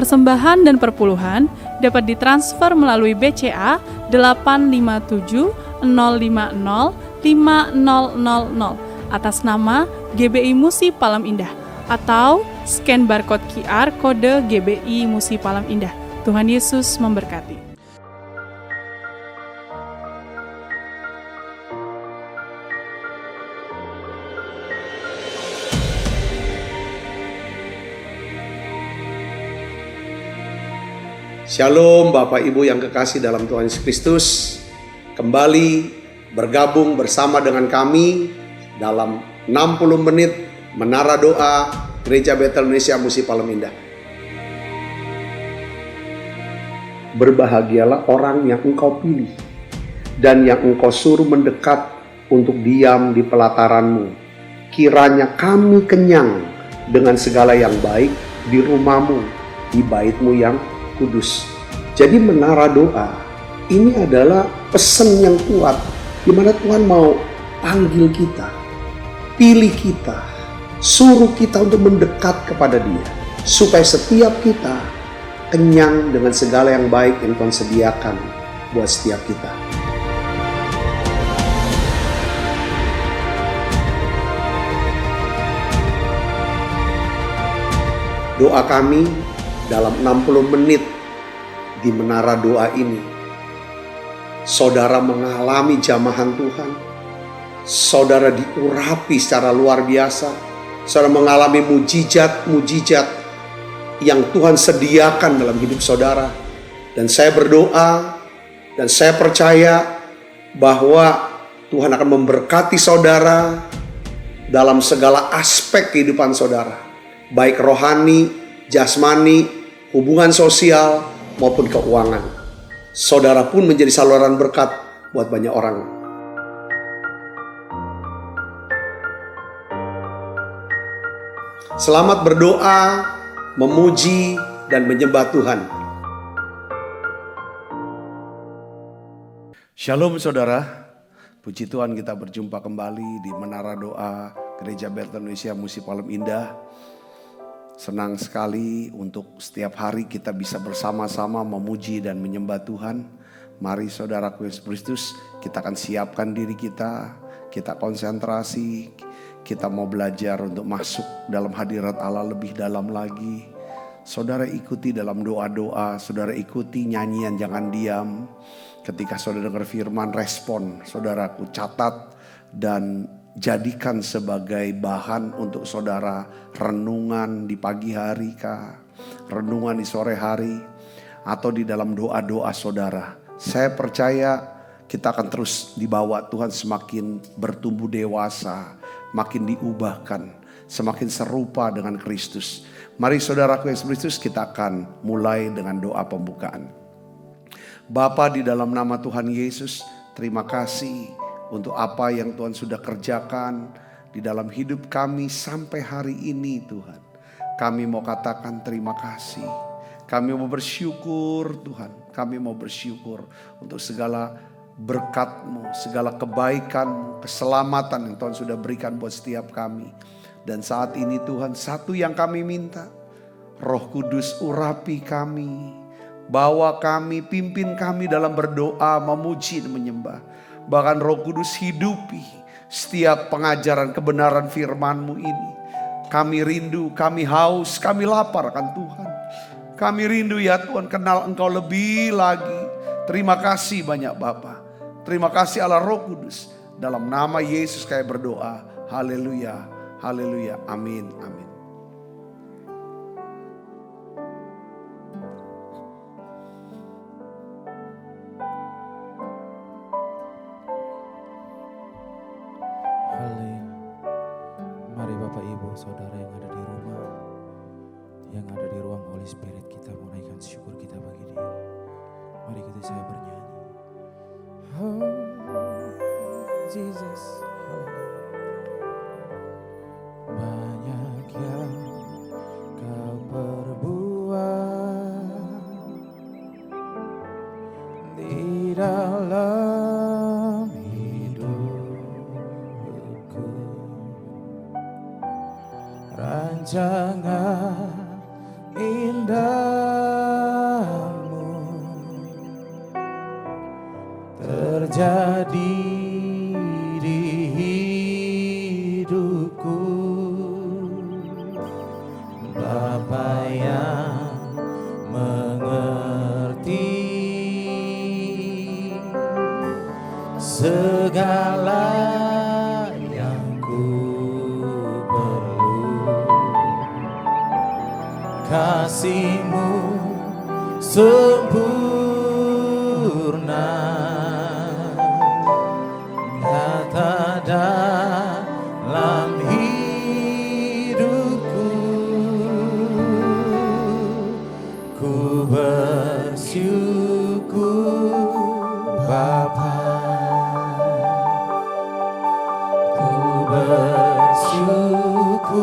Persembahan dan perpuluhan dapat ditransfer melalui BCA 857 050 5000 atas nama GBI Musi Palem Indah atau scan barcode QR kode GBI Musi Palem Indah. Tuhan Yesus memberkati. Shalom Bapak Ibu yang kekasih dalam Tuhan Yesus Kristus. Kembali bergabung bersama dengan kami dalam 60 menit Menara Doa Gereja Betel Indonesia Musi Palem Indah. Berbahagialah orang yang engkau pilih dan yang engkau suruh mendekat untuk diam di pelataranmu. Kiranya kami kenyang dengan segala yang baik di rumahmu, di baitmu yang kudus. Jadi menara doa ini adalah pesan yang kuat di mana Tuhan mau panggil kita, pilih kita, suruh kita untuk mendekat kepada Dia supaya setiap kita kenyang dengan segala yang baik yang Tuhan sediakan buat setiap kita. Doa kami dalam 60 menit di menara doa ini, saudara mengalami jamahan Tuhan, saudara diurapi secara luar biasa, saudara mengalami mujizat-mujizat yang Tuhan sediakan dalam hidup saudara. Dan saya berdoa dan saya percaya bahwa Tuhan akan memberkati saudara dalam segala aspek kehidupan saudara, baik rohani, jasmani, hubungan sosial maupun keuangan. Saudara pun menjadi saluran berkat buat banyak orang. Selamat berdoa, memuji, dan menyembah Tuhan. Shalom saudara, puji Tuhan kita berjumpa kembali di Menara Doa Gereja Betel Indonesia Musi Palem Indah. Senang sekali untuk setiap hari kita bisa bersama-sama memuji dan menyembah Tuhan. Mari saudaraku Yesus Kristus, kita akan siapkan diri kita konsentrasi, kita mau belajar untuk masuk dalam hadirat Allah lebih dalam lagi. Saudara ikuti dalam doa-doa, saudara ikuti nyanyian jangan diam. Ketika saudara dengar firman, respon, saudaraku catat dan jadikan sebagai bahan untuk saudara renungan di pagi hari kah, renungan di sore hari, atau di dalam doa-doa saudara. Saya percaya kita akan terus dibawa Tuhan semakin bertumbuh dewasa, makin diubahkan, semakin serupa dengan Kristus. Mari saudaraku Yesus Kristus, kita akan mulai dengan doa pembukaan. Bapa, di dalam nama Tuhan Yesus, terima kasih untuk apa yang Tuhan sudah kerjakan di dalam hidup kami sampai hari ini Tuhan. Kami mau katakan terima kasih. Kami mau bersyukur Tuhan. Kami mau bersyukur untuk segala berkat-Mu, segala kebaikan-Mu, keselamatan yang Tuhan sudah berikan buat setiap kami. Dan saat ini Tuhan, satu yang kami minta, Roh Kudus urapi kami, bawa kami, pimpin kami dalam berdoa, memuji dan menyembah. Bahkan Roh Kudus hidupi setiap pengajaran kebenaran firman-Mu ini. Kami rindu, kami haus, kami lapar akan Tuhan. Kami rindu ya Tuhan kenal Engkau lebih lagi. Terima kasih banyak Bapa. Terima kasih Allah Roh Kudus. Dalam nama Yesus kami berdoa. Haleluya, haleluya, amin, amin. Mari Bapak Ibu Saudara yang ada di rumah, yang ada di ruang Holy Spirit, kita mau naikkan syukur kita bagi Dia. Mari kita saya bernyanyi. Oh Jesus, banyak yang Kau perbuat di dalam hidupku. Rancangan indahmu terjadi di hidupku. Bapa yang mengerti segala yang ku perlu, kasih-Mu sempurna nyata dalam hidupku. Ku bersyukur Bapa, ku bersyukur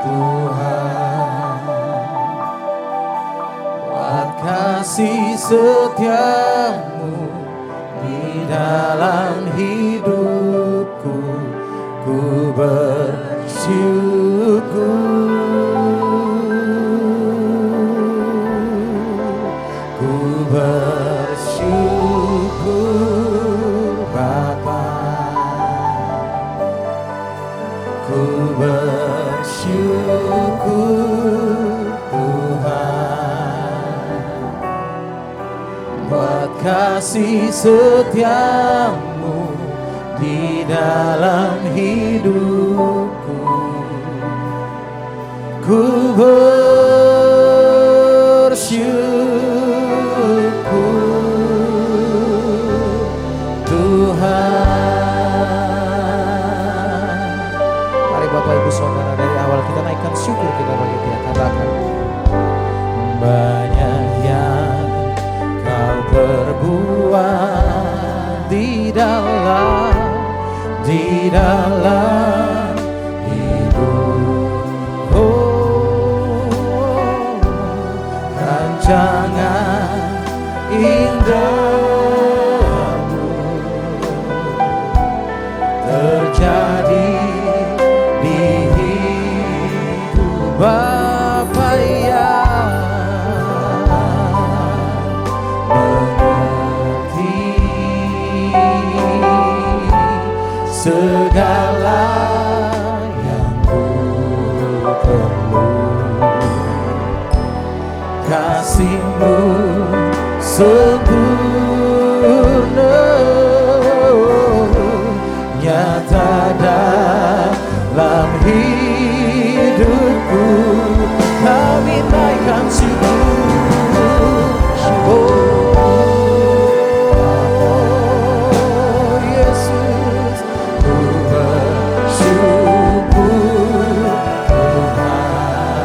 Tuhan, buat kasih setia-Mu di dalam hidupku. Ku bersyukur, ku bersyukur Bapa, ku bersyukur Tuhan, buat kasih setia-Mu di dalam hidupku. Ku bersyukur Tuhan. Mari Bapak Ibu Saudara, dari awal kita naikkan syukur kita bagi Dia. Katakan, banyak yang Kau perbuat di dalam hidup. Oh, rancangan indah-Mu terjadi di hidup. Bapa yang mengerti segala yang ku perlu, kasih-Mu sempurna nyata dalam hidupku. Kami naikkan syukur, oh Yesus, ku bersyukur Tuhan,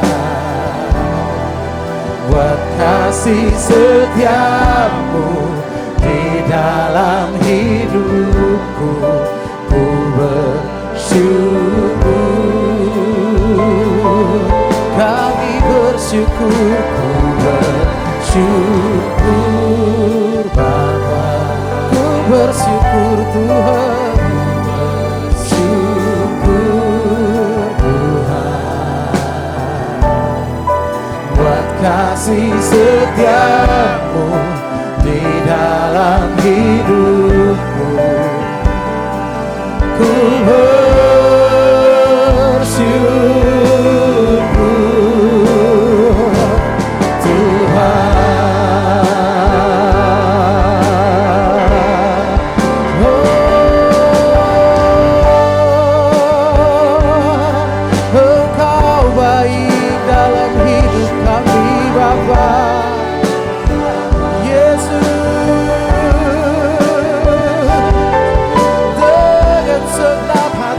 buat kasih setia-Mu di dalam hidupku. Ku bersyukur, kami bersyukur, ku bersyukur Bapa, ku bersyukur Tuhan, bersyukur Tuhan, buat kasih setia-Mu di dalam hidupku. Ku bersyukur Tuhan. Oh, Engkau baik dalam hidup kami Bapa. Yesus, dengan segenap hati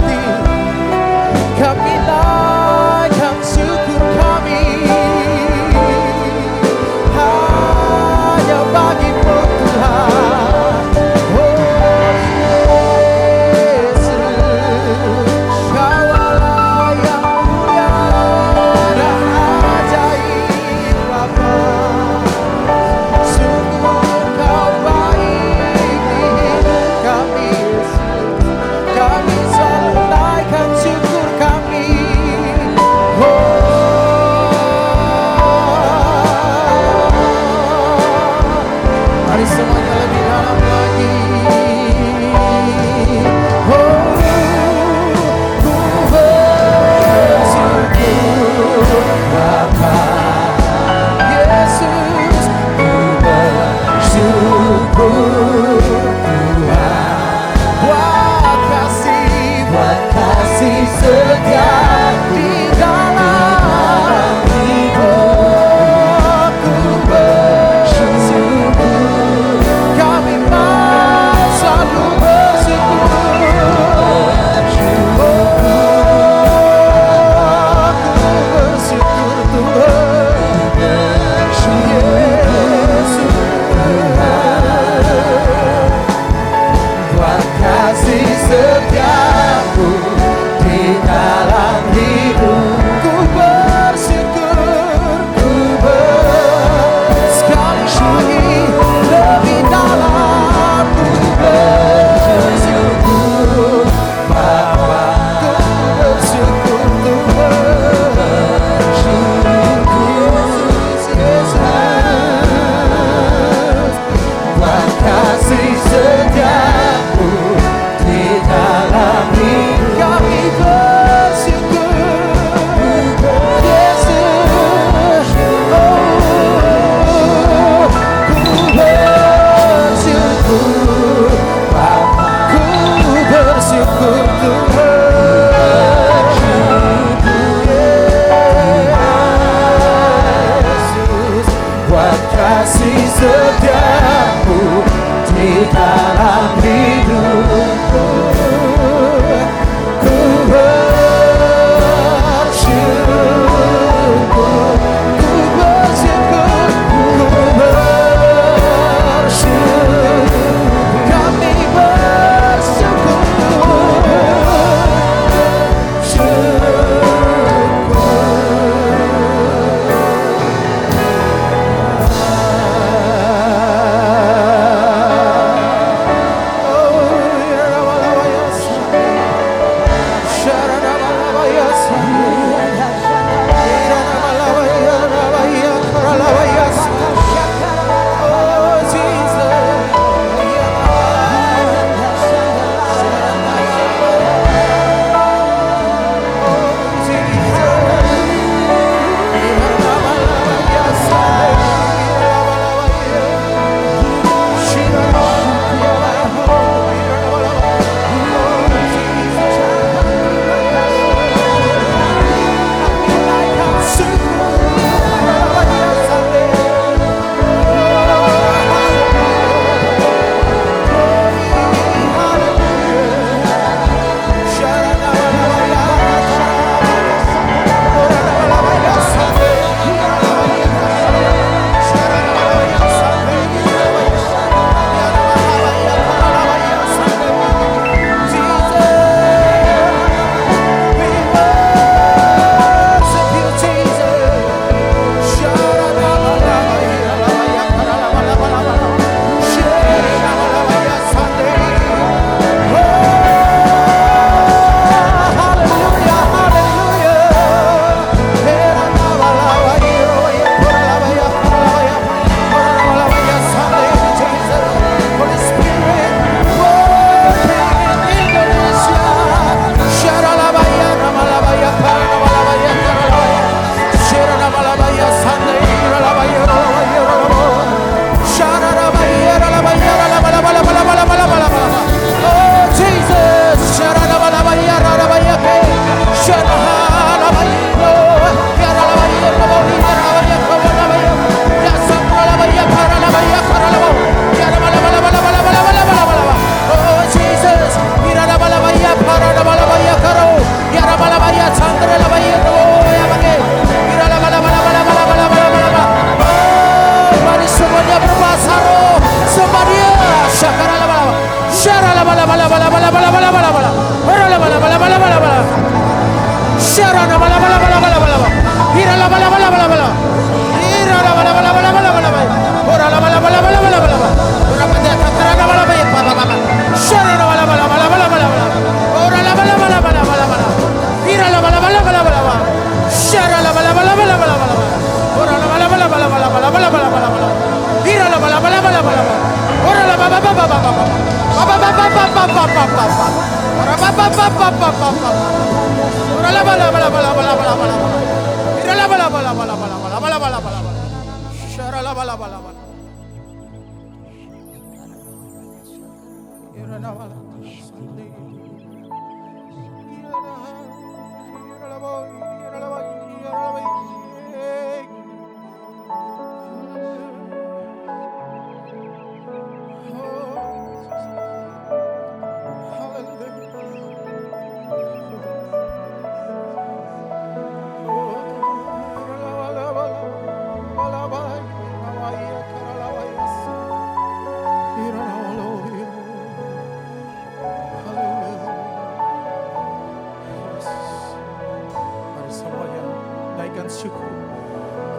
Syukur,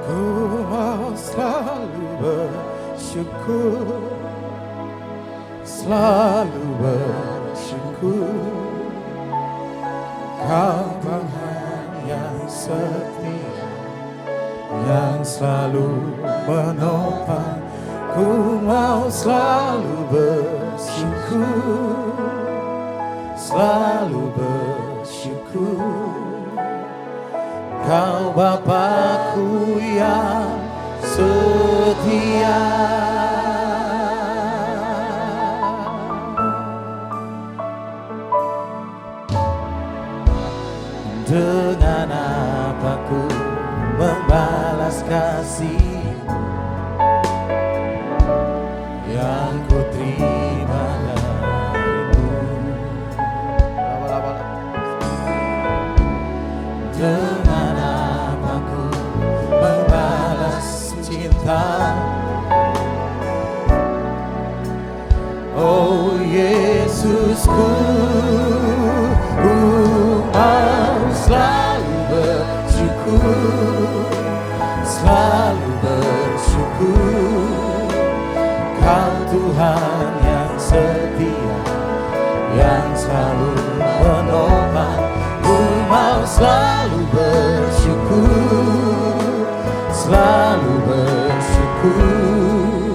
ku mau selalu bersyukur, selalu bersyukur. Kau Tuhan yang setia, yang selalu menopang. Ku mau selalu bersyukur, selalu bersyukur. Kau Bapakku yang setia. Dengan apa ku membalas kasih yang ku terima darimu. Dengan apa ku membalas cinta. Oh Yesusku, ku mau selalu bersyukur, selalu bersyukur. Kau Tuhan yang setia, yang selalu menopang. Ku mau selalu bersyukur, selalu bersyukur.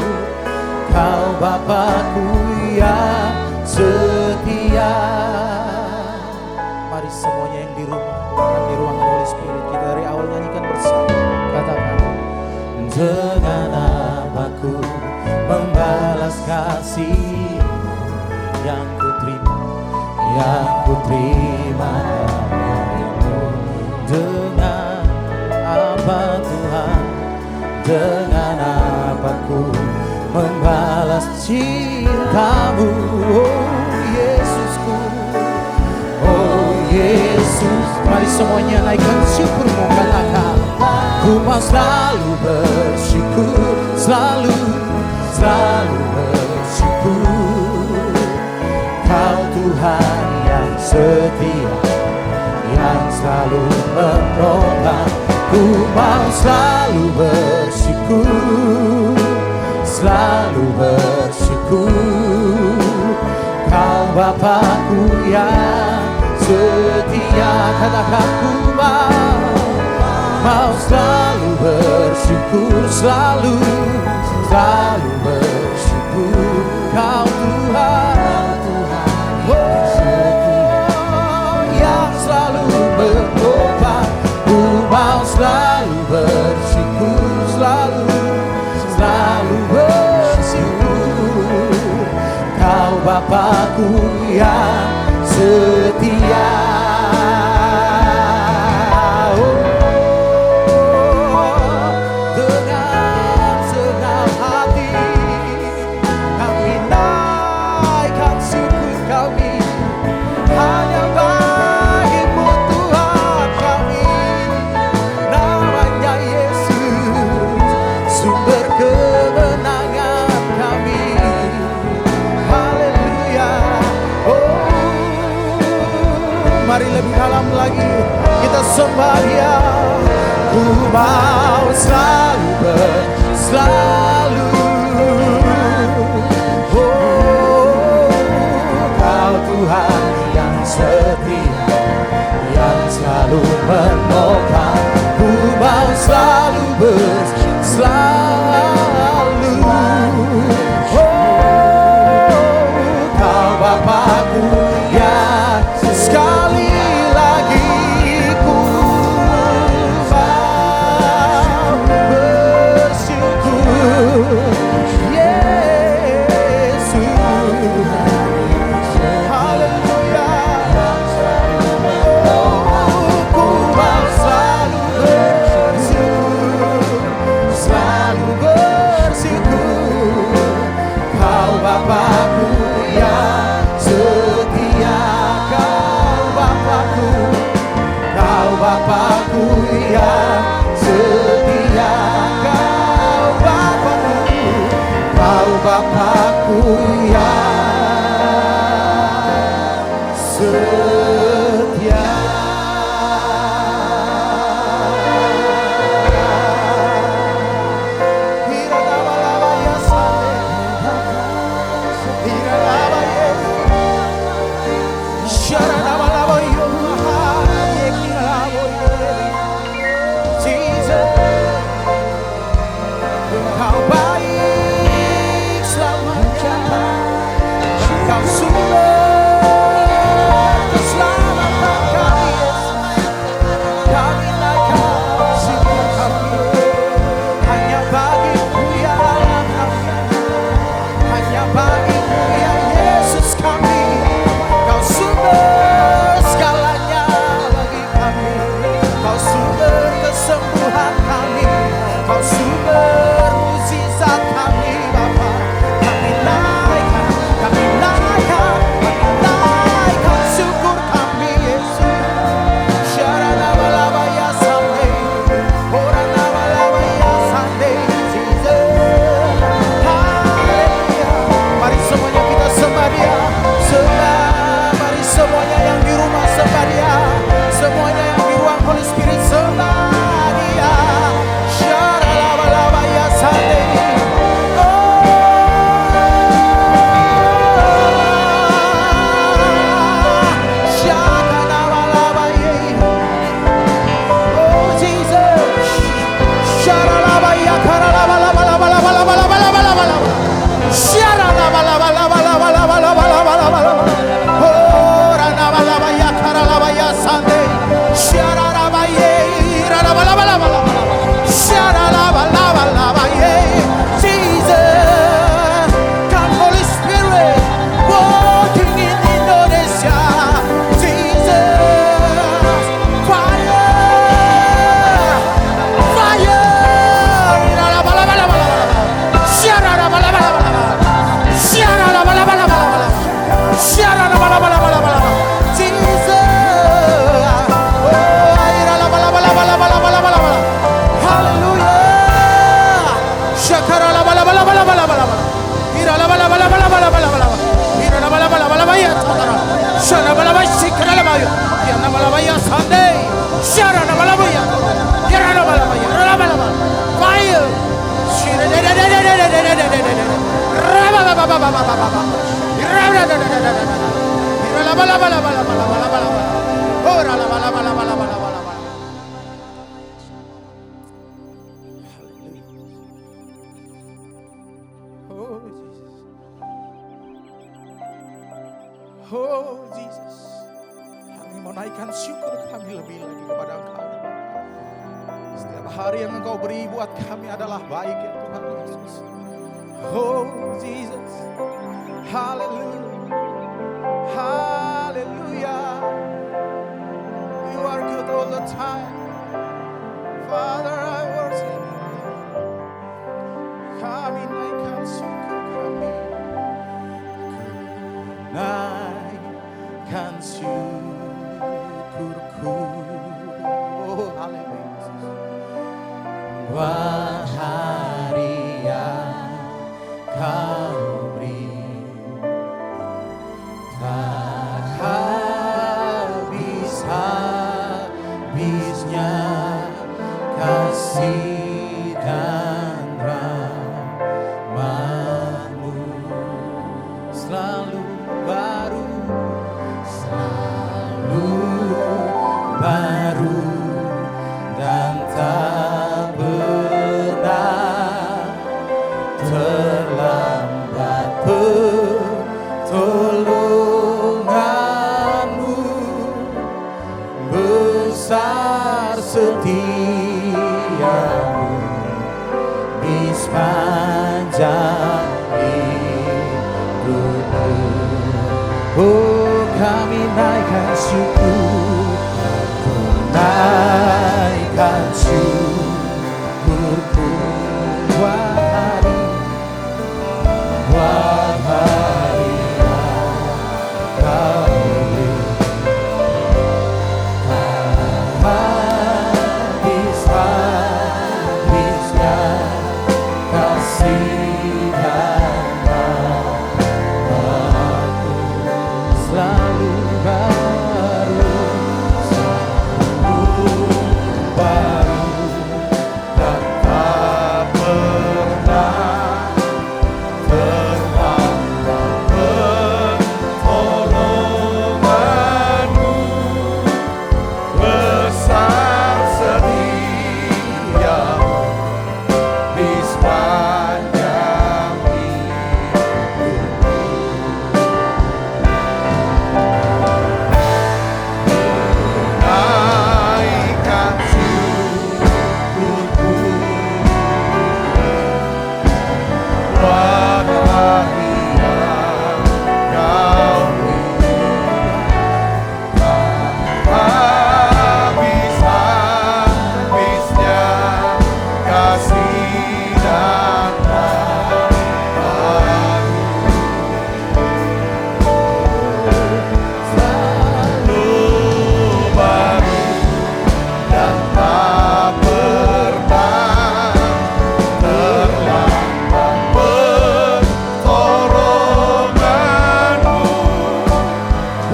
Kau Bapakku yang setia. Mari semuanya yang di rumah, yang di ruangan Holy Spirit, kita dari awal nyanyikan bersama. Katakan, dengan apa ku membalas kasih yang ku terima, yang ku terima darimu. Dengan apa Tuhan, dengan apa ku membalas cintamu. Oh Yesusku, oh Yesus. Mari semuanya naikkan syukurmu, katakan, ku mau selalu bersyukur, selalu, selalu bersyukur. Kau Tuhan yang setia, yang selalu menolong. Ku mau selalu bersyukur, selalu bersyukur. Kau Bapakku yang setia. Katakan, ku mau selalu bersyukur, selalu, selalu bersyukur. Kau Tuhan, oh, yang selalu menopang. Ku mau selalu bersyukur, selalu, selalu bersyukur. Kau Bapakku yang setia. Dengan senang hati kami naikkan syukur kami hanya bagimu Tuhan kami. Namanya Yesus, sumber kemenangan kami. Haleluya. Oh, mari lebih dalam lagi kita sembah Dia. Ku mau selalu selalu. Oh, Kau Tuhan yang setia, yang selalu menopang. Ku mau selalu selalu. Oh, Kau Bapa-Ku yang sekali lagi ku mau bersyukur. Yesus, haleluya. Ku mau selalu bersyukur. Kau Bapa-Ku yang setia, Kau Bapa-Ku, Kau Bapa-Ku yang setia, Kau Bapa-Ku, Kau Bapa-Ku yang setia. Kau baik selamanya, Kau sumber keselamatan kami, kami naikkan syukur kami. Hanya bagimu ya kami, hanya bagimu ya Yesus kami. Kau sumber segalanya bagi kami, Kau sumber kesembuhan kami, Kau sumber mukjizat kami Bapa. Kami naikkan syukur kami Yesus. Sharanabalaba ya Sunday, Oranabalaba ya Sunday, Jesus. Haleluya. Mari semuanya kita sembah Dia, sembah. Mari semuanya yang di rumah sembah Dia, semuanya yang di ruang Holy Spirit sembah Dia. Sharanabalaba ya Sunday. Oh Jesus, kami menaikkan syukur kami lebih lagi kepada Engkau. Setiap hari yang Engkau beri buat kami adalah baik ya Tuhan Yesus. Oh Jesus, hallelujah, hallelujah. You are good all the time. Father, I worship you. Kami naikkan syukur kami. Naikkan syukurku. Oh haleluya. Wah hari yang Kau beri tak habis-habis setiamu di sepanjang hidupku. Oh, kami naikkan syukur, naikkan syukurku buat hari yang kau beri. Habis-habisnya kasih dan rahmat-Mu selalu baru, dan tak pernah terlambat pertolongan-Mu. Besar setia-Mu di sepanjang hidupku. Naikkan syukurku buat hari yang kau beri. Habis-habisnya kasih dan rahmat-Mu selalu baru, dan tak pernah terlambat pertolongan-Mu.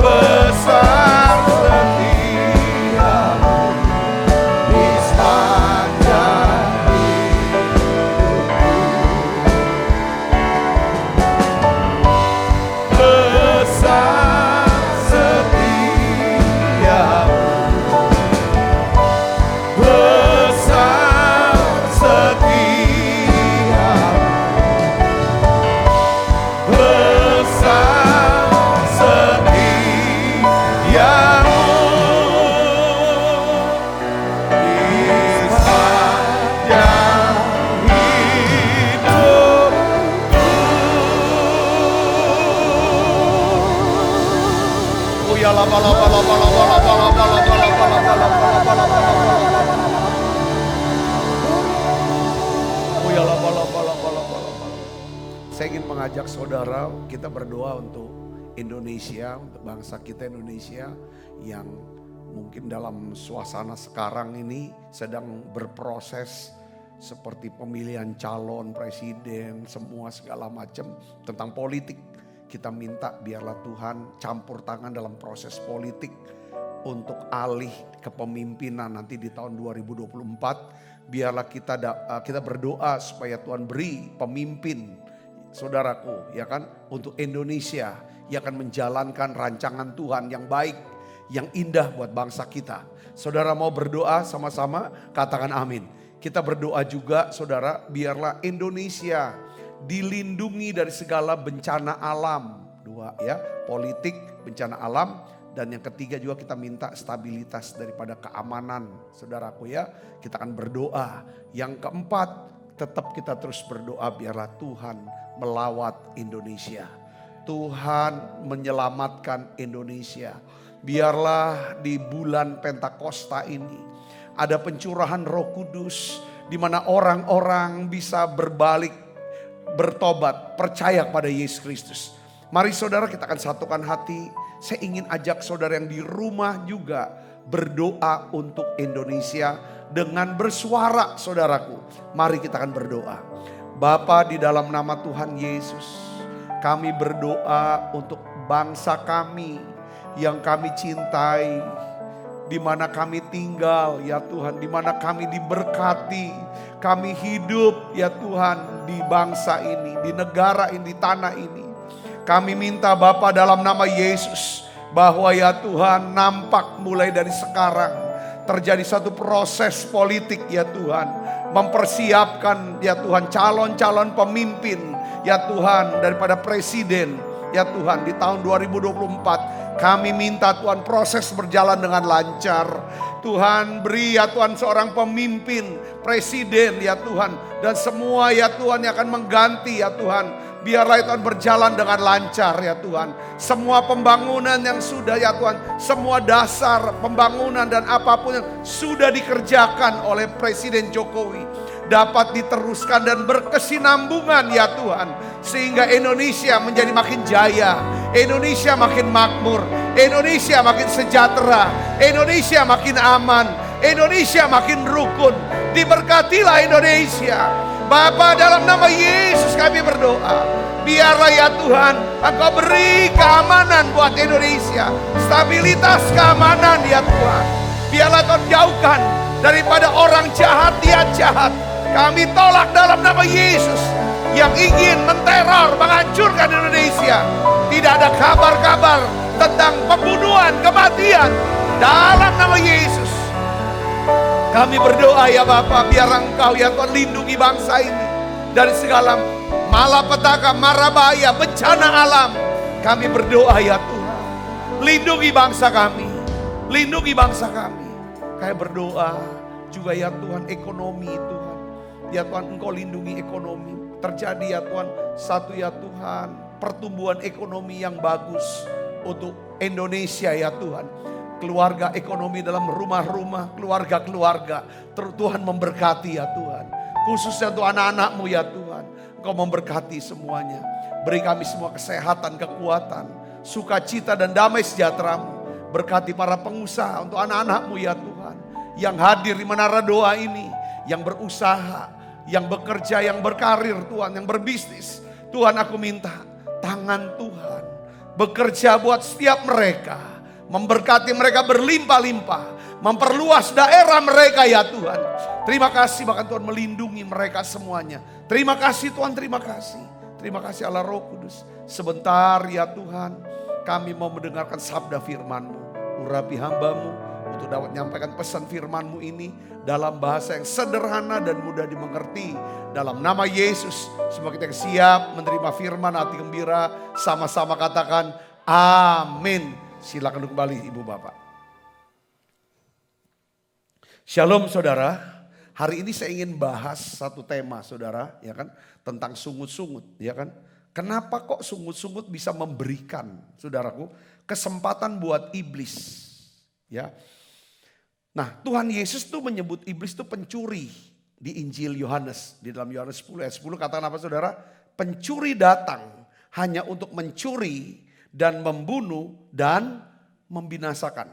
Besar setia-Mu di sepanjang hidupku. Besar setia-Mu, besar setia-Mu, besar setia-Mu di sepanjang hidupku. Oh ya la ba la ba la ba la ba la ba la ba la ba la ba la ba la ba la ba la ba la ba la. Oh ya la ba la ba la ba la ba la ba la. Saya ingin mengajak saudara kita berdoa untuk Indonesia, untuk bangsa kita Indonesia yang mungkin dalam suasana sekarang ini sedang berproses seperti pemilihan calon presiden, semua segala macam tentang politik. Kita minta biarlah Tuhan campur tangan dalam proses politik untuk alih kepemimpinan nanti di tahun 2024. Biarlah kita berdoa supaya Tuhan beri pemimpin, saudaraku, ya kan, untuk Indonesia yang akan menjalankan rancangan Tuhan yang baik, yang indah buat bangsa kita. Saudara mau berdoa sama-sama? Katakan amin. Kita berdoa juga, saudara, biarlah Indonesia dilindungi dari segala bencana alam. Dua ya, politik, bencana alam. Dan yang ketiga juga kita minta stabilitas daripada keamanan, saudaraku ya. Kita akan berdoa. Yang keempat, tetap kita terus berdoa biarlah Tuhan melawat Indonesia. Tuhan menyelamatkan Indonesia. Biarlah di bulan Pentakosta ini ada pencurahan Roh Kudus di mana orang-orang bisa berbalik, bertobat, percaya kepada Yesus Kristus. Mari saudara kita akan satukan hati. Saya ingin ajak saudara yang di rumah juga berdoa untuk Indonesia dengan bersuara, saudaraku. Mari kita akan berdoa. Bapa, di dalam nama Tuhan Yesus, kami berdoa untuk bangsa kami yang kami cintai, di mana kami tinggal ya Tuhan, di mana kami diberkati, kami hidup ya Tuhan di bangsa ini, di negara ini, di tanah ini. Kami minta Bapa dalam nama Yesus bahwa ya Tuhan nampak mulai dari sekarang terjadi satu proses politik ya Tuhan, mempersiapkan ya Tuhan calon-calon pemimpin ya Tuhan daripada presiden ya Tuhan di tahun 2024. Kami minta Tuhan proses berjalan dengan lancar. Tuhan beri ya Tuhan seorang pemimpin, presiden ya Tuhan. Dan semua ya Tuhan yang akan mengganti ya Tuhan. Biarlah Tuhan berjalan dengan lancar ya Tuhan. Semua pembangunan yang sudah ya Tuhan. Semua dasar pembangunan dan apapun yang sudah dikerjakan oleh Presiden Jokowi. Dapat diteruskan dan berkesinambungan ya Tuhan. Sehingga Indonesia menjadi makin jaya. Indonesia makin makmur. Indonesia makin sejahtera. Indonesia makin aman. Indonesia makin rukun. Diberkatilah Indonesia. Bapa, dalam nama Yesus kami berdoa. Biarlah ya Tuhan, Engkau beri keamanan buat Indonesia. Stabilitas keamanan ya Tuhan. Biarlah Tuhan jauhkan daripada orang jahat, niat jahat. Kami tolak dalam nama Yesus yang ingin menteror, menghancurkan Indonesia. Tidak ada kabar-kabar tentang pembunuhan, kematian. Dalam nama Yesus. Kami berdoa ya Bapa, biar Engkau ya Tuhan lindungi bangsa ini dari segala malapetaka, mara bahaya, bencana alam. Kami berdoa ya Tuhan, lindungi bangsa kami, lindungi bangsa kami. Kami berdoa juga ya Tuhan ekonomi Tuhan. Ya Tuhan Engkau lindungi ekonomi. Terjadi ya Tuhan, satu ya Tuhan, pertumbuhan ekonomi yang bagus untuk Indonesia ya Tuhan. Keluarga ekonomi dalam rumah-rumah, keluarga-keluarga. Tuhan memberkati ya Tuhan. Khususnya untuk anak-anak-Mu ya Tuhan. Engkau memberkati semuanya. Beri kami semua kesehatan, kekuatan, sukacita dan damai sejahtera-Mu. Berkati para pengusaha untuk anak-anak-Mu ya Tuhan. Yang hadir di menara doa ini. Yang berusaha, yang bekerja, yang berkarir Tuhan, yang berbisnis. Tuhan aku minta tangan Tuhan bekerja buat setiap mereka. Memberkati mereka berlimpah-limpah. Memperluas daerah mereka ya Tuhan. Terima kasih bahkan Tuhan melindungi mereka semuanya. Terima kasih Tuhan, terima kasih. Terima kasih Allah Roh Kudus. Sebentar ya Tuhan, kami mau mendengarkan sabda firman-Mu. Urapi hamba-Mu untuk dapat menyampaikan pesan firman-Mu ini dalam bahasa yang sederhana dan mudah dimengerti. Dalam nama Yesus, semua kita siap menerima firman, hati gembira. Sama-sama katakan amin. Silakan kembali Ibu Bapak. Shalom saudara. Hari ini saya ingin bahas satu tema saudara, ya kan, tentang sungut-sungut, ya kan. Kenapa kok sungut-sungut bisa memberikan, saudaraku, kesempatan buat iblis, ya. Nah, Tuhan Yesus tuh menyebut iblis itu pencuri di Injil Yohanes, di dalam Yohanes 10 ayat 10 katakan apa saudara? Pencuri datang hanya untuk mencuri dan membunuh dan membinasakan.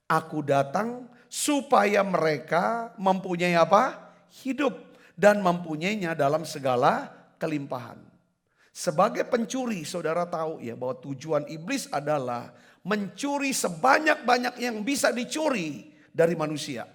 Aku datang supaya mereka mempunyai apa? Hidup dan mempunyainya dalam segala kelimpahan. Sebagai pencuri saudara tahu ya bahwa tujuan iblis adalah mencuri sebanyak-banyak yang bisa dicuri dari manusia.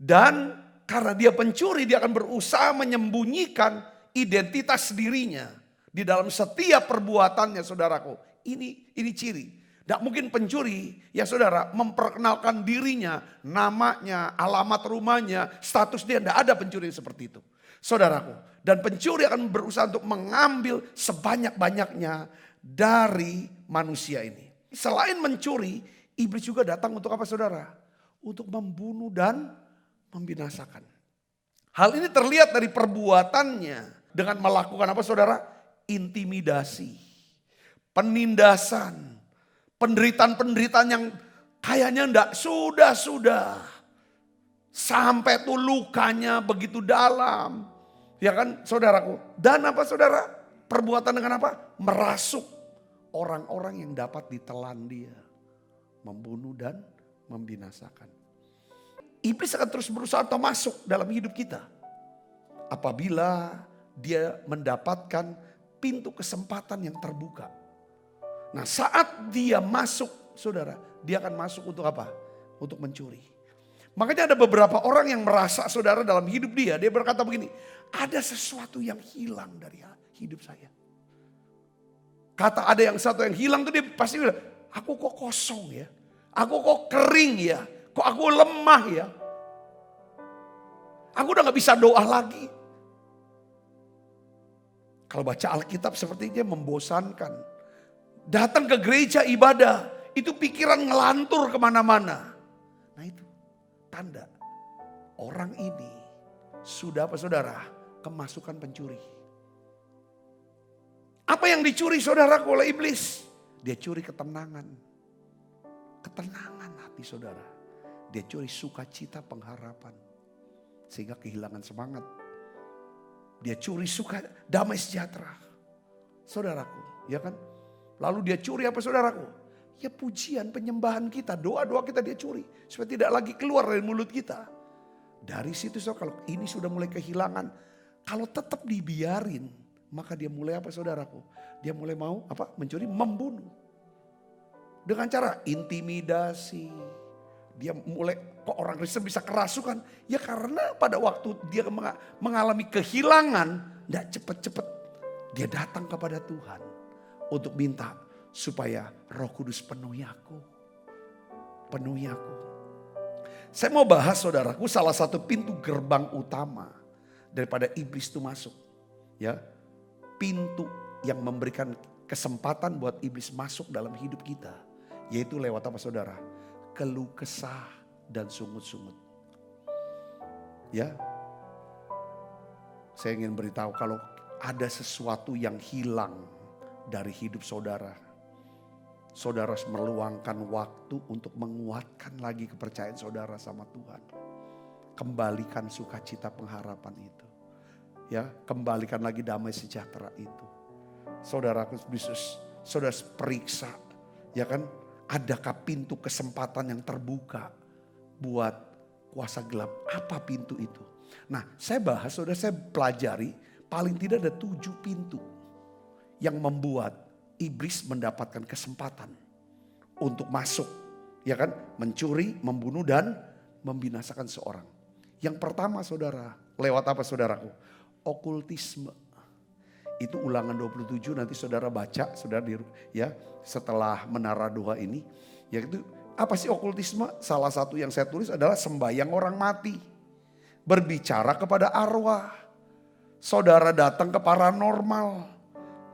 Dan karena dia pencuri dia akan berusaha menyembunyikan identitas dirinya di dalam setiap perbuatannya saudaraku. Ini ciri. Tidak mungkin pencuri ya saudara memperkenalkan dirinya, namanya, alamat rumahnya, status dia. Tidak ada pencuri seperti itu. Saudaraku. Dan pencuri akan berusaha untuk mengambil sebanyak-banyaknya dari manusia ini. Selain mencuri, iblis juga datang untuk apa saudara? Untuk membunuh dan membinasakan. Hal ini terlihat dari perbuatannya dengan melakukan apa saudara? Intimidasi. Penindasan, penderitaan-penderitaan yang kayaknya enggak sudah sampai tuh lukanya begitu dalam, ya kan saudaraku. Dan apa saudara? Perbuatan dengan apa? Merasuk orang-orang yang dapat ditelan dia, membunuh dan membinasakan. Iblis akan terus berusaha untuk masuk dalam hidup kita apabila dia mendapatkan pintu kesempatan yang terbuka. Nah saat dia masuk saudara, dia akan masuk untuk apa? Untuk mencuri. Makanya ada beberapa orang yang merasa saudara dalam hidup dia berkata begini, ada sesuatu yang hilang dari hidup saya. Kata ada yang satu yang hilang tuh dia pasti bilang, aku kok kosong ya, aku kok kering ya, kok aku lemah ya. Aku udah gak bisa doa lagi. Kalau baca Alkitab sepertinya membosankan. Datang ke gereja ibadah, Itu pikiran ngelantur kemana-mana. Nah itu tanda orang ini sudah apa saudara? Kemasukan pencuri. Apa yang dicuri saudara oleh iblis? Dia curi ketenangan. Ketenangan hati saudara. Dia curi sukacita pengharapan. Sehingga kehilangan semangat. Dia curi damai sejahtera. Saudaraku, ya kan? Lalu dia curi apa saudaraku? Ya pujian, penyembahan kita, doa-doa kita dia curi. Supaya tidak lagi keluar dari mulut kita. Dari situ kalau ini sudah mulai kehilangan. Kalau tetap dibiarin, maka dia mulai apa saudaraku? Dia mulai mau apa? Mencuri, membunuh. Dengan cara intimidasi. Dia mulai, kok orang Kristen bisa kerasukan? Ya karena pada waktu dia mengalami kehilangan, tidak cepat-cepat dia datang kepada Tuhan untuk minta supaya Roh Kudus penuhi aku. Penuhi aku. Saya mau bahas saudaraku salah satu pintu gerbang utama daripada iblis itu masuk. Ya, pintu yang memberikan kesempatan buat iblis masuk dalam hidup kita. Yaitu lewat apa saudara? Keluh kesah dan sungut-sungut. Ya, saya ingin beritahu kalau ada sesuatu yang hilang dari hidup saudara. Saudara harus meluangkan waktu untuk menguatkan lagi kepercayaan saudara sama Tuhan. Kembalikan sukacita pengharapan itu. Ya, kembalikan lagi damai sejahtera itu. Saudaraku Yesus, saudara periksa, ya kan? Adakah pintu kesempatan yang terbuka buat kuasa gelap? Apa pintu itu? Nah, saya bahas, saudara, saya pelajari paling tidak ada 7 pintu yang membuat iblis mendapatkan kesempatan untuk masuk, ya kan? Mencuri, membunuh dan membinasakan seorang. Yang pertama saudara, lewat apa saudaraku? Okultisme. Itu Ulangan 27 nanti saudara baca, saudara ya setelah menara doa ini. Yaitu apa sih okultisme? Salah satu yang saya tulis adalah sembahyang orang mati. Berbicara kepada arwah. Saudara datang ke paranormal.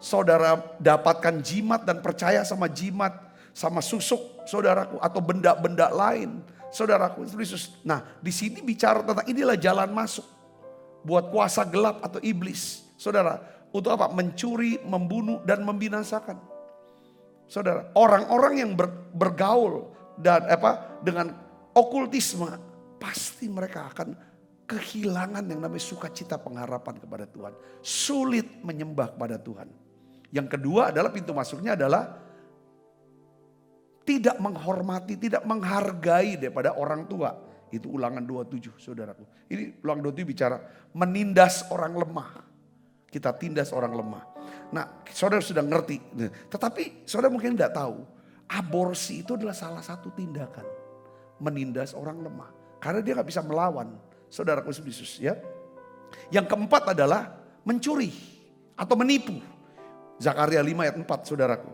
Saudara dapatkan jimat dan percaya sama jimat. Sama susuk saudaraku atau benda-benda lain. Saudaraku Yesus. Nah di sini bicara tentang inilah jalan masuk. Buat kuasa gelap atau iblis. Saudara. Untuk apa? Mencuri, membunuh, dan membinasakan. Saudara, orang-orang yang bergaul dan dengan okultisme, pasti mereka akan kehilangan yang namanya sukacita pengharapan kepada Tuhan. Sulit menyembah kepada Tuhan. Yang kedua adalah pintu masuknya adalah tidak menghormati, tidak menghargai daripada orang tua. Itu Ulangan 27, saudaraku. Ini Ulangan 27 bicara menindas orang lemah. Kita tindas orang lemah. Nah saudara sudah ngerti. Tetapi saudara mungkin tidak tahu. Aborsi itu adalah salah satu tindakan. Menindas orang lemah. Karena dia gak bisa melawan. Saudara Yesus ya. Yang keempat adalah mencuri. Atau menipu. Zakaria 5 ayat 4 saudaraku.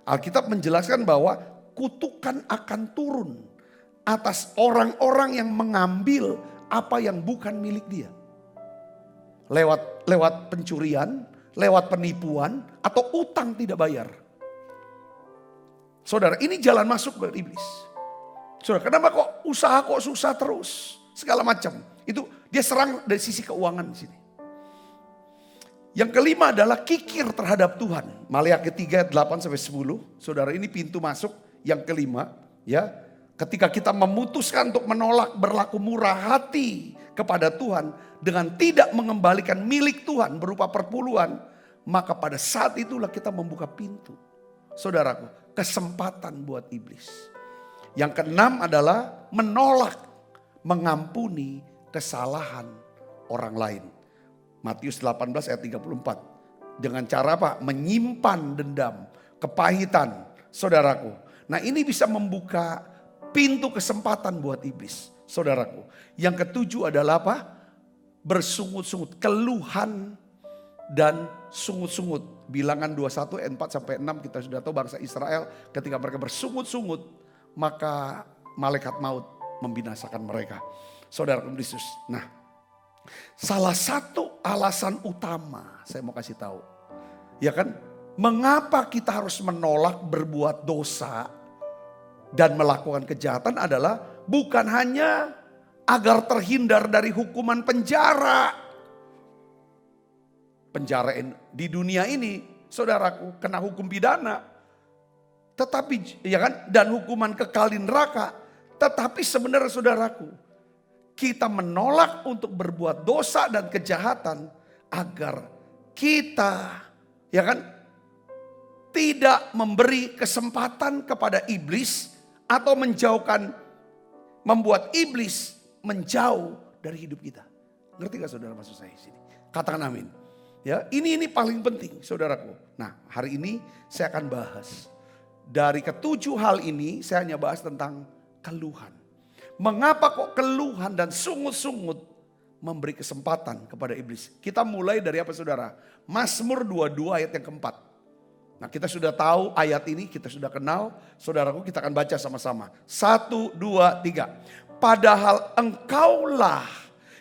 Alkitab menjelaskan bahwa kutukan akan turun. Atas orang-orang yang mengambil apa yang bukan milik dia. Lewat pencurian, lewat penipuan, atau utang tidak bayar. Saudara, ini jalan masuk dari iblis. Saudara, kenapa kok susah terus? Segala macam. Itu dia serang dari sisi keuangan di sini. Yang kelima adalah kikir terhadap Tuhan. Maleakhi 3 ayat 8 sampai 10. Saudara, ini pintu masuk yang kelima, ya. Ketika kita memutuskan untuk menolak berlaku murah hati kepada Tuhan dengan tidak mengembalikan milik Tuhan berupa perpuluhan, maka pada saat itulah kita membuka pintu. Saudaraku, kesempatan buat iblis. Yang keenam adalah menolak mengampuni kesalahan orang lain. Matius 18 ayat 34. Dengan cara apa? Menyimpan dendam, kepahitan, saudaraku. Nah, ini bisa membuka pintu kesempatan buat iblis, saudaraku. Yang ketujuh adalah apa? Bersungut-sungut, keluhan dan sungut-sungut. Bilangan 21 ayat 4 sampai 6 kita sudah tahu bangsa Israel ketika mereka bersungut-sungut, maka malaikat maut membinasakan mereka. Saudara Yesus. Nah, salah satu alasan utama saya mau kasih tahu. Ya kan? Mengapa kita harus menolak berbuat dosa dan melakukan kejahatan adalah bukan hanya agar terhindar dari hukuman penjara. Penjara di dunia ini, saudaraku, kena hukum pidana. Tetapi ya kan, dan hukuman kekal di neraka. Tetapi sebenarnya saudaraku, kita menolak untuk berbuat dosa dan kejahatan agar kita ya kan tidak memberi kesempatan kepada iblis atau membuat iblis menjauh dari hidup kita. Ngerti gak saudara maksud saya di sini? Katakan amin. Ya, ini paling penting saudaraku. Nah, hari ini saya akan bahas dari ketujuh hal ini, saya hanya bahas tentang keluhan. Mengapa kok keluhan dan sungut-sungut memberi kesempatan kepada iblis? Kita mulai dari apa saudara? Mazmur 22 ayat yang keempat. Nah, kita sudah tahu ayat ini, kita sudah kenal. Saudaraku, kita akan baca sama-sama. 1, 2, 3. Padahal engkaulah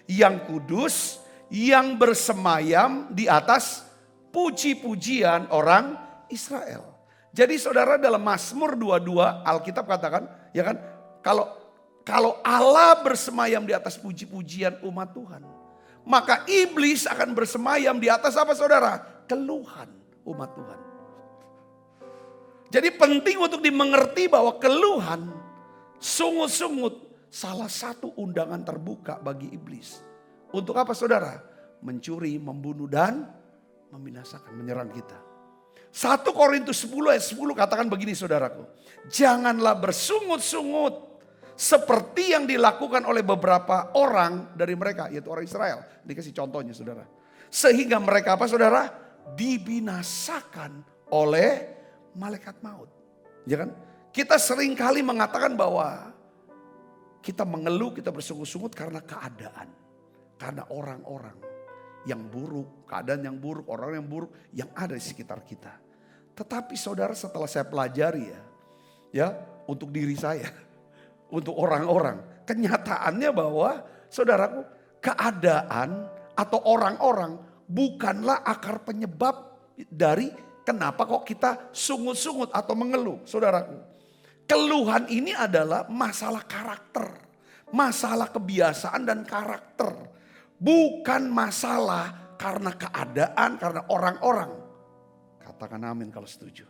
yang kudus, yang bersemayam di atas puji-pujian orang Israel. Jadi saudara, dalam Mazmur 22 Alkitab katakan, ya kan, kalau Allah bersemayam di atas puji-pujian umat Tuhan, maka iblis akan bersemayam di atas apa saudara? Keluhan umat Tuhan. Jadi penting untuk dimengerti bahwa keluhan, sungut-sungut, salah satu undangan terbuka bagi iblis. Untuk apa saudara? Mencuri, membunuh dan membinasakan, menyerang kita. 1 Korintus 10 ayat 10 katakan begini saudaraku. Janganlah bersungut-sungut seperti yang dilakukan oleh beberapa orang dari mereka, yaitu orang Israel. Dikasih contohnya saudara. Sehingga mereka apa saudara? Dibinasakan oleh malaikat maut. Ya kan? Kita sering kali mengatakan bahwa kita mengeluh, kita bersungut-sungut karena keadaan. Karena orang-orang yang buruk, keadaan yang buruk, orang yang buruk yang ada di sekitar kita. Tetapi saudara, setelah saya pelajari ya untuk diri saya, untuk orang-orang, kenyataannya bahwa saudaraku, keadaan atau orang-orang bukanlah akar penyebab dari kenapa kok kita sungut-sungut atau mengeluh. Saudaraku, keluhan ini adalah masalah karakter, masalah kebiasaan dan karakter, bukan masalah karena keadaan, karena orang-orang. Katakan amin kalau setuju.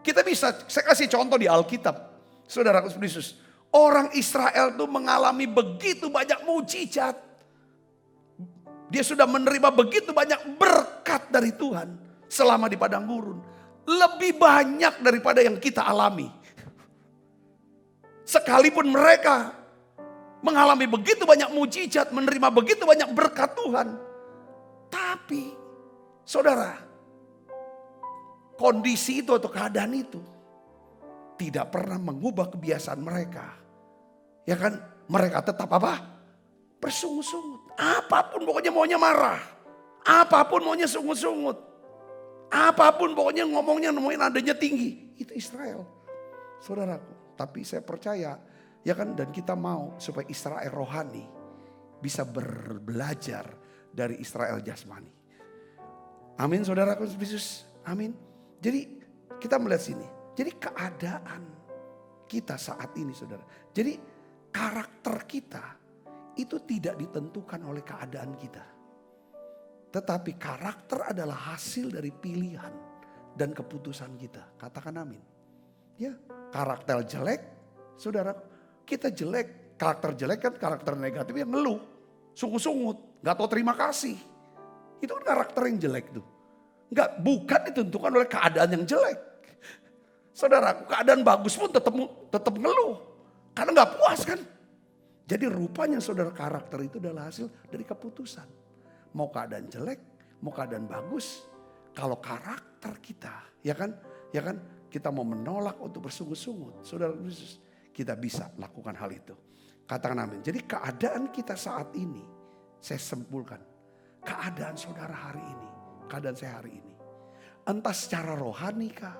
Kita bisa, saya kasih contoh di Alkitab, saudaraku Yesus. Orang Israel itu mengalami begitu banyak mujizat. Dia sudah menerima begitu banyak berkat dari Tuhan selama di padang gurun. Lebih banyak daripada yang kita alami. Sekalipun mereka mengalami begitu banyak mujizat, menerima begitu banyak berkat Tuhan. Tapi saudara, kondisi itu atau keadaan itu tidak pernah mengubah kebiasaan mereka. Ya kan, mereka tetap apa? Bersungut-sungut. Apapun pokoknya maunya marah. Apapun maunya sungut-sungut. Apapun pokoknya ngomongnya nadanya tinggi. Itu Israel. Saudaraku, tapi saya percaya ya kan, dan kita mau supaya Israel rohani bisa belajar dari Israel jasmani. Amin saudaraku Yesus. Amin. Jadi kita melihat sini. Jadi keadaan kita saat ini saudara. Jadi karakter kita itu tidak ditentukan oleh keadaan kita. Tetapi karakter adalah hasil dari pilihan dan keputusan kita. Katakan amin. Ya, karakter jelek, saudara, kita jelek. Karakter jelek kan karakter negatif yang ngeluh, sungut-sungut, gak tahu terima kasih. Itu kan karakter yang jelek tuh. Bukan ditentukan oleh keadaan yang jelek. Saudara, keadaan bagus pun tetap ngeluh. Karena gak puas kan. Jadi rupanya saudara, karakter itu adalah hasil dari keputusan. Mau keadaan jelek, mau keadaan bagus. Kalau karakter kita, ya kan, kita mau menolak untuk bersungut-sungut. Saudara Yesus, kita bisa lakukan hal itu. Katakan amin. Jadi keadaan kita saat ini, saya simpulkan. Keadaan saudara hari ini, keadaan saya hari ini. Entah secara rohani kah,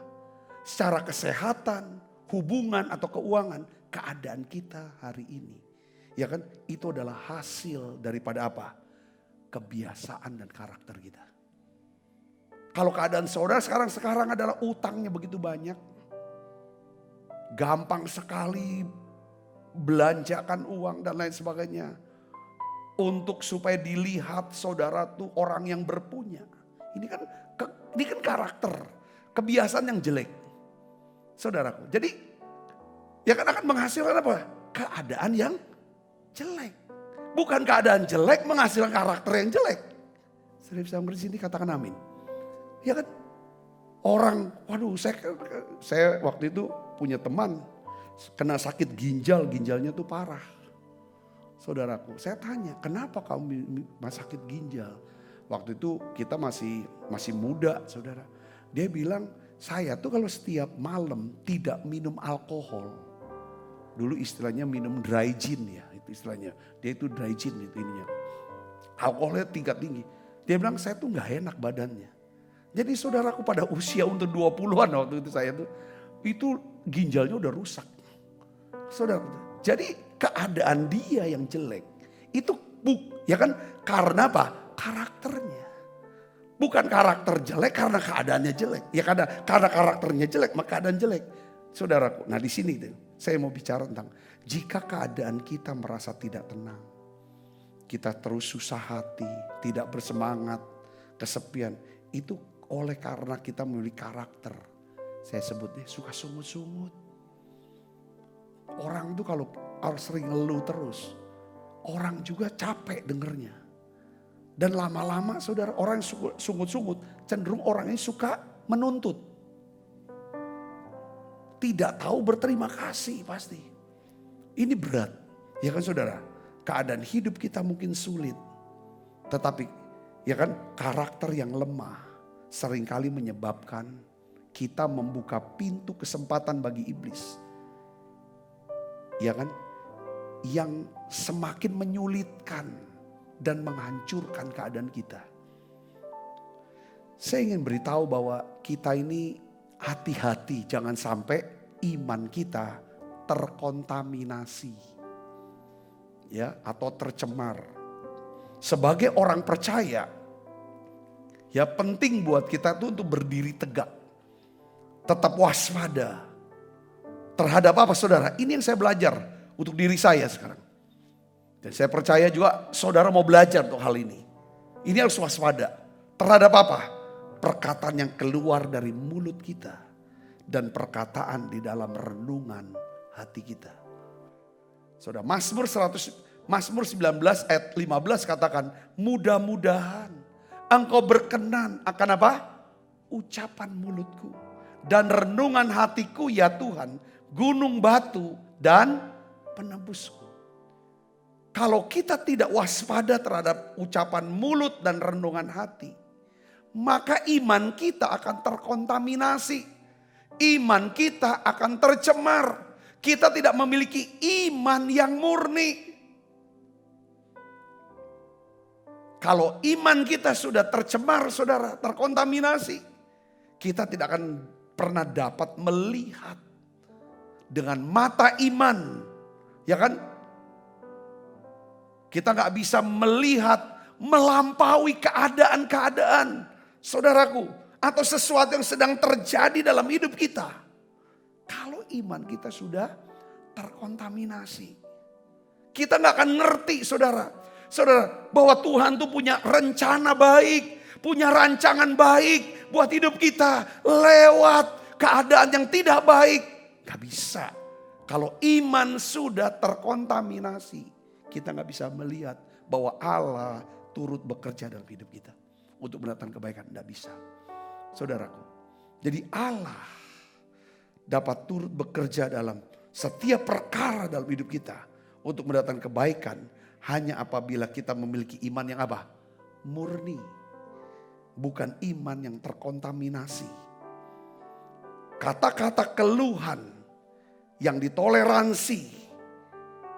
secara kesehatan, hubungan atau keuangan, keadaan kita hari ini. Ya kan, itu adalah hasil daripada apa? Kebiasaan dan karakter kita. Kalau keadaan saudara sekarang adalah utangnya begitu banyak. gampang sekali belanjakan uang dan lain sebagainya. Untuk supaya dilihat saudara tuh orang yang berpunya. Ini kan karakter, kebiasaan yang jelek. Saudaraku, jadi ya kan akan menghasilkan apa? Keadaan yang jelek. Bukan keadaan jelek menghasilkan karakter yang jelek. Saya bisa mengerti sini, katakan amin. Ya kan? Orang, waduh saya waktu itu punya teman kena sakit ginjal, ginjalnya tuh parah. Saudaraku, saya tanya, kenapa kamu sakit ginjal? Waktu itu kita masih muda, saudara. Dia bilang, saya tuh kalau setiap malam tidak minum alkohol. Dulu istilahnya minum dry gin ya, itu istilahnya. Dia itu dry gin itu ininya. Alkoholnya tingkat tinggi. Dia bilang, saya tuh gak enak badannya. Jadi saudaraku pada usia untuk 20-an waktu itu saya tuh, itu ginjalnya udah rusak. Saudara, jadi keadaan dia yang jelek itu ya kan karena apa? Karakternya. Bukan karakter jelek karena keadaannya jelek. Ya karena karakternya jelek maka keadaan jelek. Saudaraku, nah di sini tuh saya mau bicara tentang jika keadaan kita merasa tidak tenang, kita terus susah hati, tidak bersemangat, kesepian, itu oleh karena kita memiliki karakter. Saya sebutnya suka sungut-sungut. Orang tuh kalau sering ngeluh terus, orang juga capek dengernya. Dan lama-lama saudara, orang yang sungut-sungut cenderung orangnya suka menuntut. Tidak tahu berterima kasih pasti. Ini berat, ya kan saudara? Keadaan hidup kita mungkin sulit. Tetapi ya kan karakter yang lemah seringkali menyebabkan kita membuka pintu kesempatan bagi iblis. Ya kan? Yang semakin menyulitkan dan menghancurkan keadaan kita. Saya ingin beritahu bahwa kita ini hati-hati jangan sampai iman kita terkontaminasi. Ya, atau tercemar. Sebagai orang percaya, ya penting buat kita tuh untuk berdiri tegak. Tetap waspada. Terhadap apa saudara? Ini yang saya belajar untuk diri saya sekarang. Dan saya percaya juga saudara mau belajar untuk hal ini. Ini harus waspada. Terhadap apa? Perkataan yang keluar dari mulut kita. Dan perkataan di dalam renungan hati kita. Saudara, Mazmur 19 ayat 15 katakan, mudah-mudahan engkau berkenan akan apa? Ucapan mulutku. Dan renungan hatiku ya Tuhan, gunung batu dan penebusku. Kalau kita tidak waspada terhadap ucapan mulut dan renungan hati, maka iman kita akan terkontaminasi. Iman kita akan tercemar. Kita tidak memiliki iman yang murni. Kalau iman kita sudah tercemar, saudara, terkontaminasi, kita tidak akan pernah dapat melihat dengan mata iman, ya kan? Kita nggak bisa melihat melampaui keadaan-keadaan, saudaraku, atau sesuatu yang sedang terjadi dalam hidup kita. Kalau iman kita sudah terkontaminasi, kita nggak akan ngerti, saudara, bahwa Tuhan tuh punya rencana baik, punya rancangan baik buat hidup kita lewat keadaan yang tidak baik. Gak bisa. Kalau iman sudah terkontaminasi, kita gak bisa melihat bahwa Allah turut bekerja dalam hidup kita untuk mendatangkan kebaikan. Gak bisa. Saudaraku. Jadi Allah dapat turut bekerja dalam setiap perkara dalam hidup kita untuk mendatangkan kebaikan hanya apabila kita memiliki iman yang apa? Murni. Bukan iman yang terkontaminasi. Kata-kata keluhan yang ditoleransi,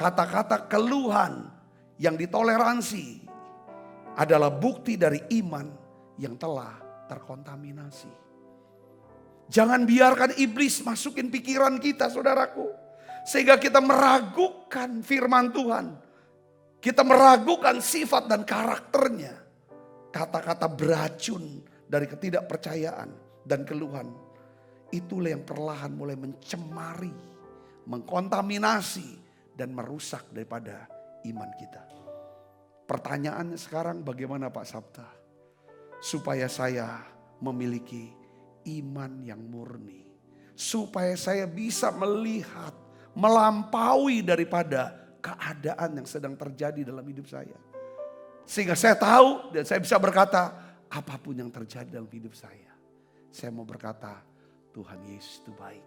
kata-kata keluhan yang ditoleransi adalah bukti dari iman yang telah terkontaminasi. Jangan biarkan iblis masukin pikiran kita, saudaraku, sehingga kita meragukan firman Tuhan. Kita meragukan sifat dan karakternya. Kata-kata beracun dari ketidakpercayaan dan keluhan. Itulah yang perlahan mulai mencemari mengkontaminasi, dan merusak daripada iman kita. Pertanyaannya sekarang, bagaimana Pak Sabta? Supaya saya memiliki iman yang murni. Supaya saya bisa melihat, melampaui daripada keadaan yang sedang terjadi dalam hidup saya. Sehingga saya tahu dan saya bisa berkata, apapun yang terjadi dalam hidup saya mau berkata, Tuhan Yesus itu baik.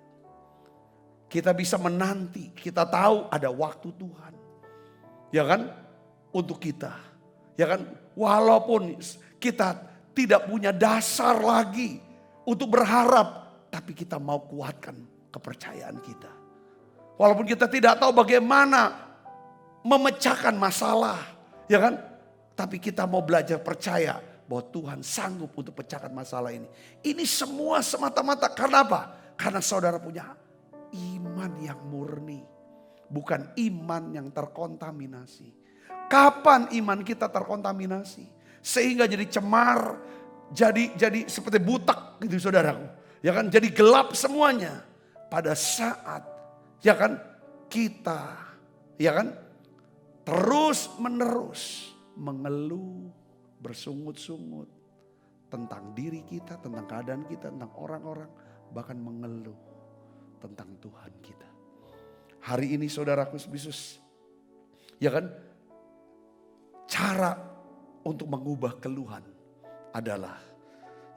Kita bisa menanti, kita tahu ada waktu Tuhan. Ya kan? Untuk kita. Ya kan? Walaupun kita tidak punya dasar lagi untuk berharap, tapi kita mau kuatkan kepercayaan kita. Walaupun kita tidak tahu bagaimana memecahkan masalah, ya kan? Tapi kita mau belajar percaya bahwa Tuhan sanggup untuk pecahkan masalah ini. Ini semua semata-mata karena apa? Karena saudara punya iman yang murni, bukan iman yang terkontaminasi. Kapan iman kita terkontaminasi sehingga jadi cemar, jadi seperti butak gitu saudaraku. Ya kan, jadi gelap semuanya. Pada saat ya kan kita ya kan terus menerus mengeluh, bersungut-sungut tentang diri kita, tentang keadaan kita, tentang orang-orang, bahkan mengeluh tentang Tuhan kita. Hari ini saudaraku Yesus, ya kan, cara untuk mengubah keluhan adalah,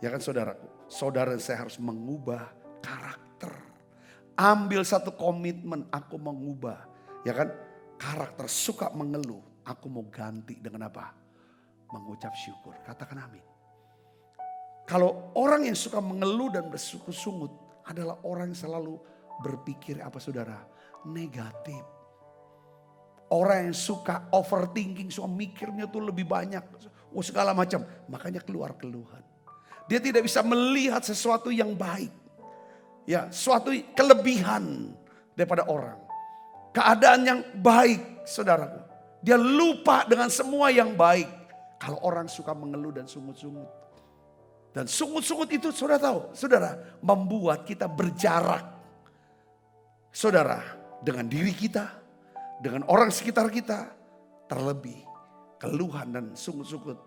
ya kan saudaraku, saudara saya harus mengubah karakter. Ambil satu komitmen, aku mengubah, ya kan, karakter suka mengeluh. Aku mau ganti dengan apa? Mengucap syukur. Katakan amin. Kalau orang yang suka mengeluh dan bersungut-sungut adalah orang yang selalu berpikir apa saudara? Negatif. Orang yang suka overthinking, suka mikirnya tuh lebih banyak. Segala macam. Makanya keluar keluhan. Dia tidak bisa melihat sesuatu yang baik. Ya, suatu kelebihan daripada orang. Keadaan yang baik saudaraku. Dia lupa dengan semua yang baik. Kalau orang suka mengeluh dan sungut-sungut. Dan sungut-sungut itu saudara tahu, saudara, membuat kita berjarak. Saudara, dengan diri kita, dengan orang sekitar kita. Terlebih keluhan dan sungut-sungut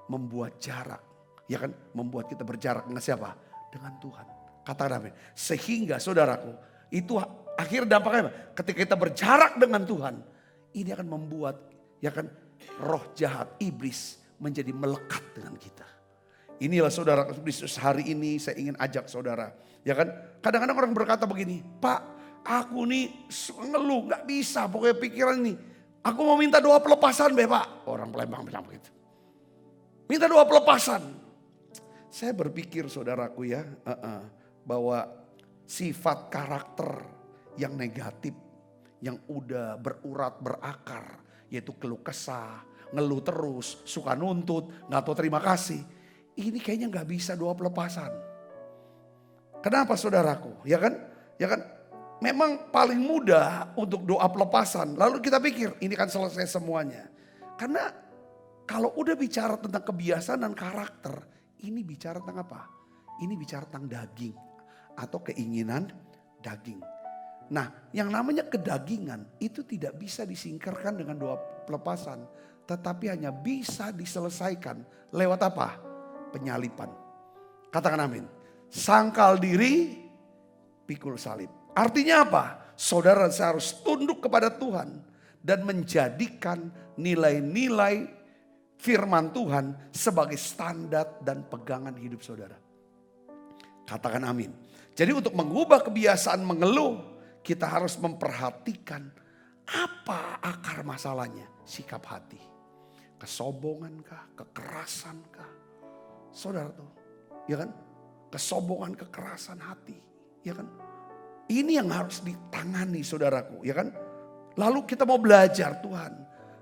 membuat jarak. Ya kan, membuat kita berjarak dengan siapa? Dengan Tuhan. Kata David, sehingga saudaraku, itu akhir dampaknya apa? Ketika kita berjarak dengan Tuhan, ini akan membuat ya kan roh jahat iblis menjadi melekat dengan kita. Inilah saudara Kristus, hari ini saya ingin ajak saudara. Ya kan, kadang-kadang orang berkata begini, Pak, aku nih ngeluh, gak bisa pokoknya pikiran ini. Aku mau minta doa pelepasan Pak. Orang Palembang bilang begitu. Minta doa pelepasan. Saya berpikir saudaraku ya, bahwa sifat karakter yang negatif, yang udah berurat berakar, yaitu keluh kesah, ngeluh terus, suka nuntut, gak tahu terima kasih. Ini kayaknya gak bisa doa pelepasan. Kenapa saudaraku? Ya kan? Memang paling mudah untuk doa pelepasan. Lalu kita pikir ini kan selesai semuanya. Karena kalau udah bicara tentang kebiasaan dan karakter, ini bicara tentang apa? Ini bicara tentang daging atau keinginan daging. Nah, yang namanya kedagingan itu tidak bisa disingkirkan dengan doa pelepasan. Tetapi hanya bisa diselesaikan lewat apa? Penyalipan. Katakan amin. Sangkal diri, pikul salib. Artinya apa? Saudara saya harus tunduk kepada Tuhan. Dan menjadikan nilai-nilai firman Tuhan sebagai standar dan pegangan hidup saudara. Katakan amin. Jadi untuk mengubah kebiasaan mengeluh, kita harus memperhatikan apa akar masalahnya. Sikap hati. Kesombongankah? Kekerasankah? Saudara tuh, ya kan? Kesombongan, kekerasan hati, ya kan? Ini yang harus ditangani saudaraku, ya kan? Lalu kita mau belajar Tuhan.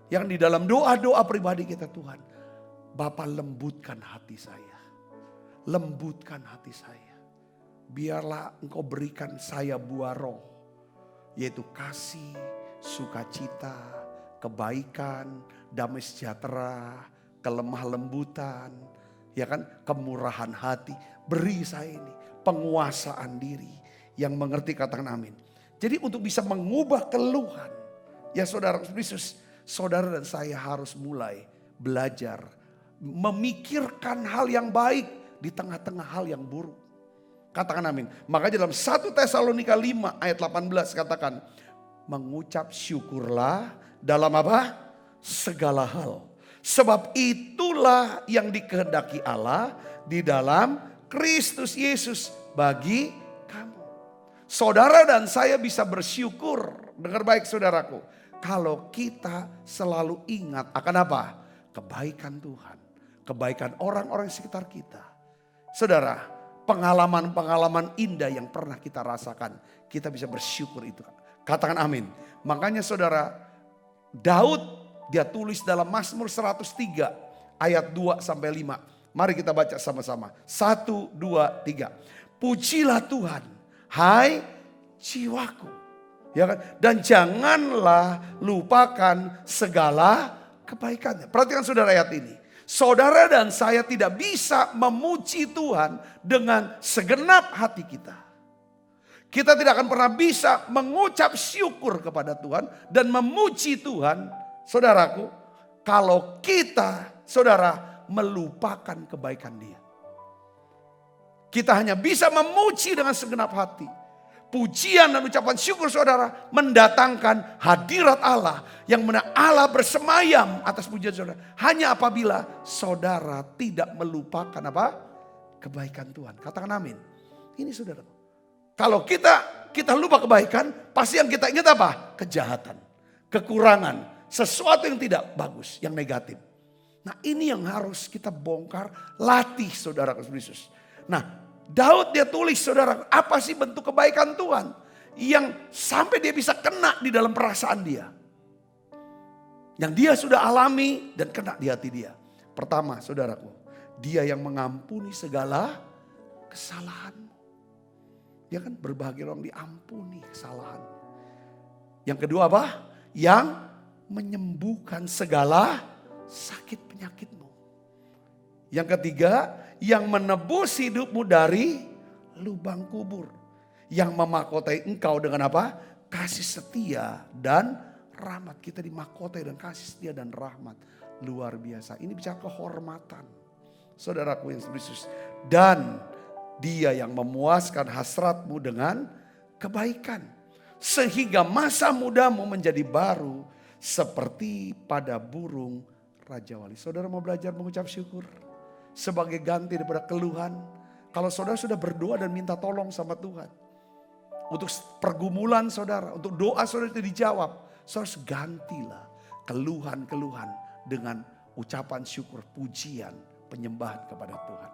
Yang di dalam doa-doa pribadi kita, Tuhan, Bapa lembutkan hati saya. Lembutkan hati saya. Biarlah Engkau berikan saya buah roh. Yaitu kasih, sukacita, kebaikan, damai sejahtera, kelemah lembutan, ya kan, kemurahan hati. Beri saya ini penguasaan diri yang mengerti, katakan amin. Jadi untuk bisa mengubah keluhan, ya saudara Kristus, saudara dan saya harus mulai belajar memikirkan hal yang baik di tengah-tengah hal yang buruk. Katakan amin. Makanya dalam 1 Tesalonika 5 ayat 18 katakan, mengucap syukurlah dalam apa? Segala hal. Sebab itulah yang dikehendaki Allah di dalam Kristus Yesus bagi kamu. Saudara dan saya bisa bersyukur, dengar baik saudaraku, kalau kita selalu ingat akan apa? Kebaikan Tuhan, kebaikan orang-orang sekitar kita. Saudara, pengalaman-pengalaman indah yang pernah kita rasakan, kita bisa bersyukur itu. Katakan amin. Makanya saudara, Daud dia tulis dalam Mazmur 103 ayat 2 sampai 5. Mari kita baca sama-sama. 1, 2, 3. Pujilah Tuhan, hai jiwaku. Ya kan? Dan janganlah lupakan segala kebaikannya. Perhatikan saudara ayat ini. Saudara dan saya tidak bisa memuji Tuhan dengan segenap hati kita. Kita tidak akan pernah bisa mengucap syukur kepada Tuhan dan memuji Tuhan, saudaraku, kalau kita, saudara, melupakan kebaikan Dia. Kita hanya bisa memuji dengan segenap hati. Pujian dan ucapan syukur saudara mendatangkan hadirat Allah, yang mana Allah bersemayam atas pujian saudara. Hanya apabila saudara tidak melupakan apa? Kebaikan Tuhan. Katakan amin. Ini saudara. Kalau kita lupa kebaikan, pasti yang kita ingat apa? Kejahatan, kekurangan, sesuatu yang tidak bagus, yang negatif. Nah ini yang harus kita bongkar, latih saudara Kristus. Nah Daud dia tulis saudara, apa sih bentuk kebaikan Tuhan yang sampai dia bisa kena di dalam perasaan dia. Yang dia sudah alami dan kena di hati dia. Pertama saudaraku, dia yang mengampuni segala kesalahanmu. Ya kan, berbahagia orang diampuni kesalahan. Yang kedua apa? Yang menyembuhkan segala sakit penyakitmu. Yang ketiga, yang menebus hidupmu dari lubang kubur. Yang memahkotai engkau dengan apa? Kasih setia dan rahmat. Kita dimahkotai dengan kasih setia dan rahmat. Luar biasa. Ini bicara kehormatan. Saudaraku yang Kristus. Dan Dia yang memuaskan hasratmu dengan kebaikan. Sehingga masa mudamu menjadi baru seperti pada burung Raja Wali. Saudara mau belajar mengucap syukur? Sebagai ganti daripada keluhan. Kalau saudara sudah berdoa dan minta tolong sama Tuhan. Untuk pergumulan saudara, untuk doa saudara itu dijawab. Saudara gantilah keluhan-keluhan dengan ucapan syukur, pujian, penyembahan kepada Tuhan.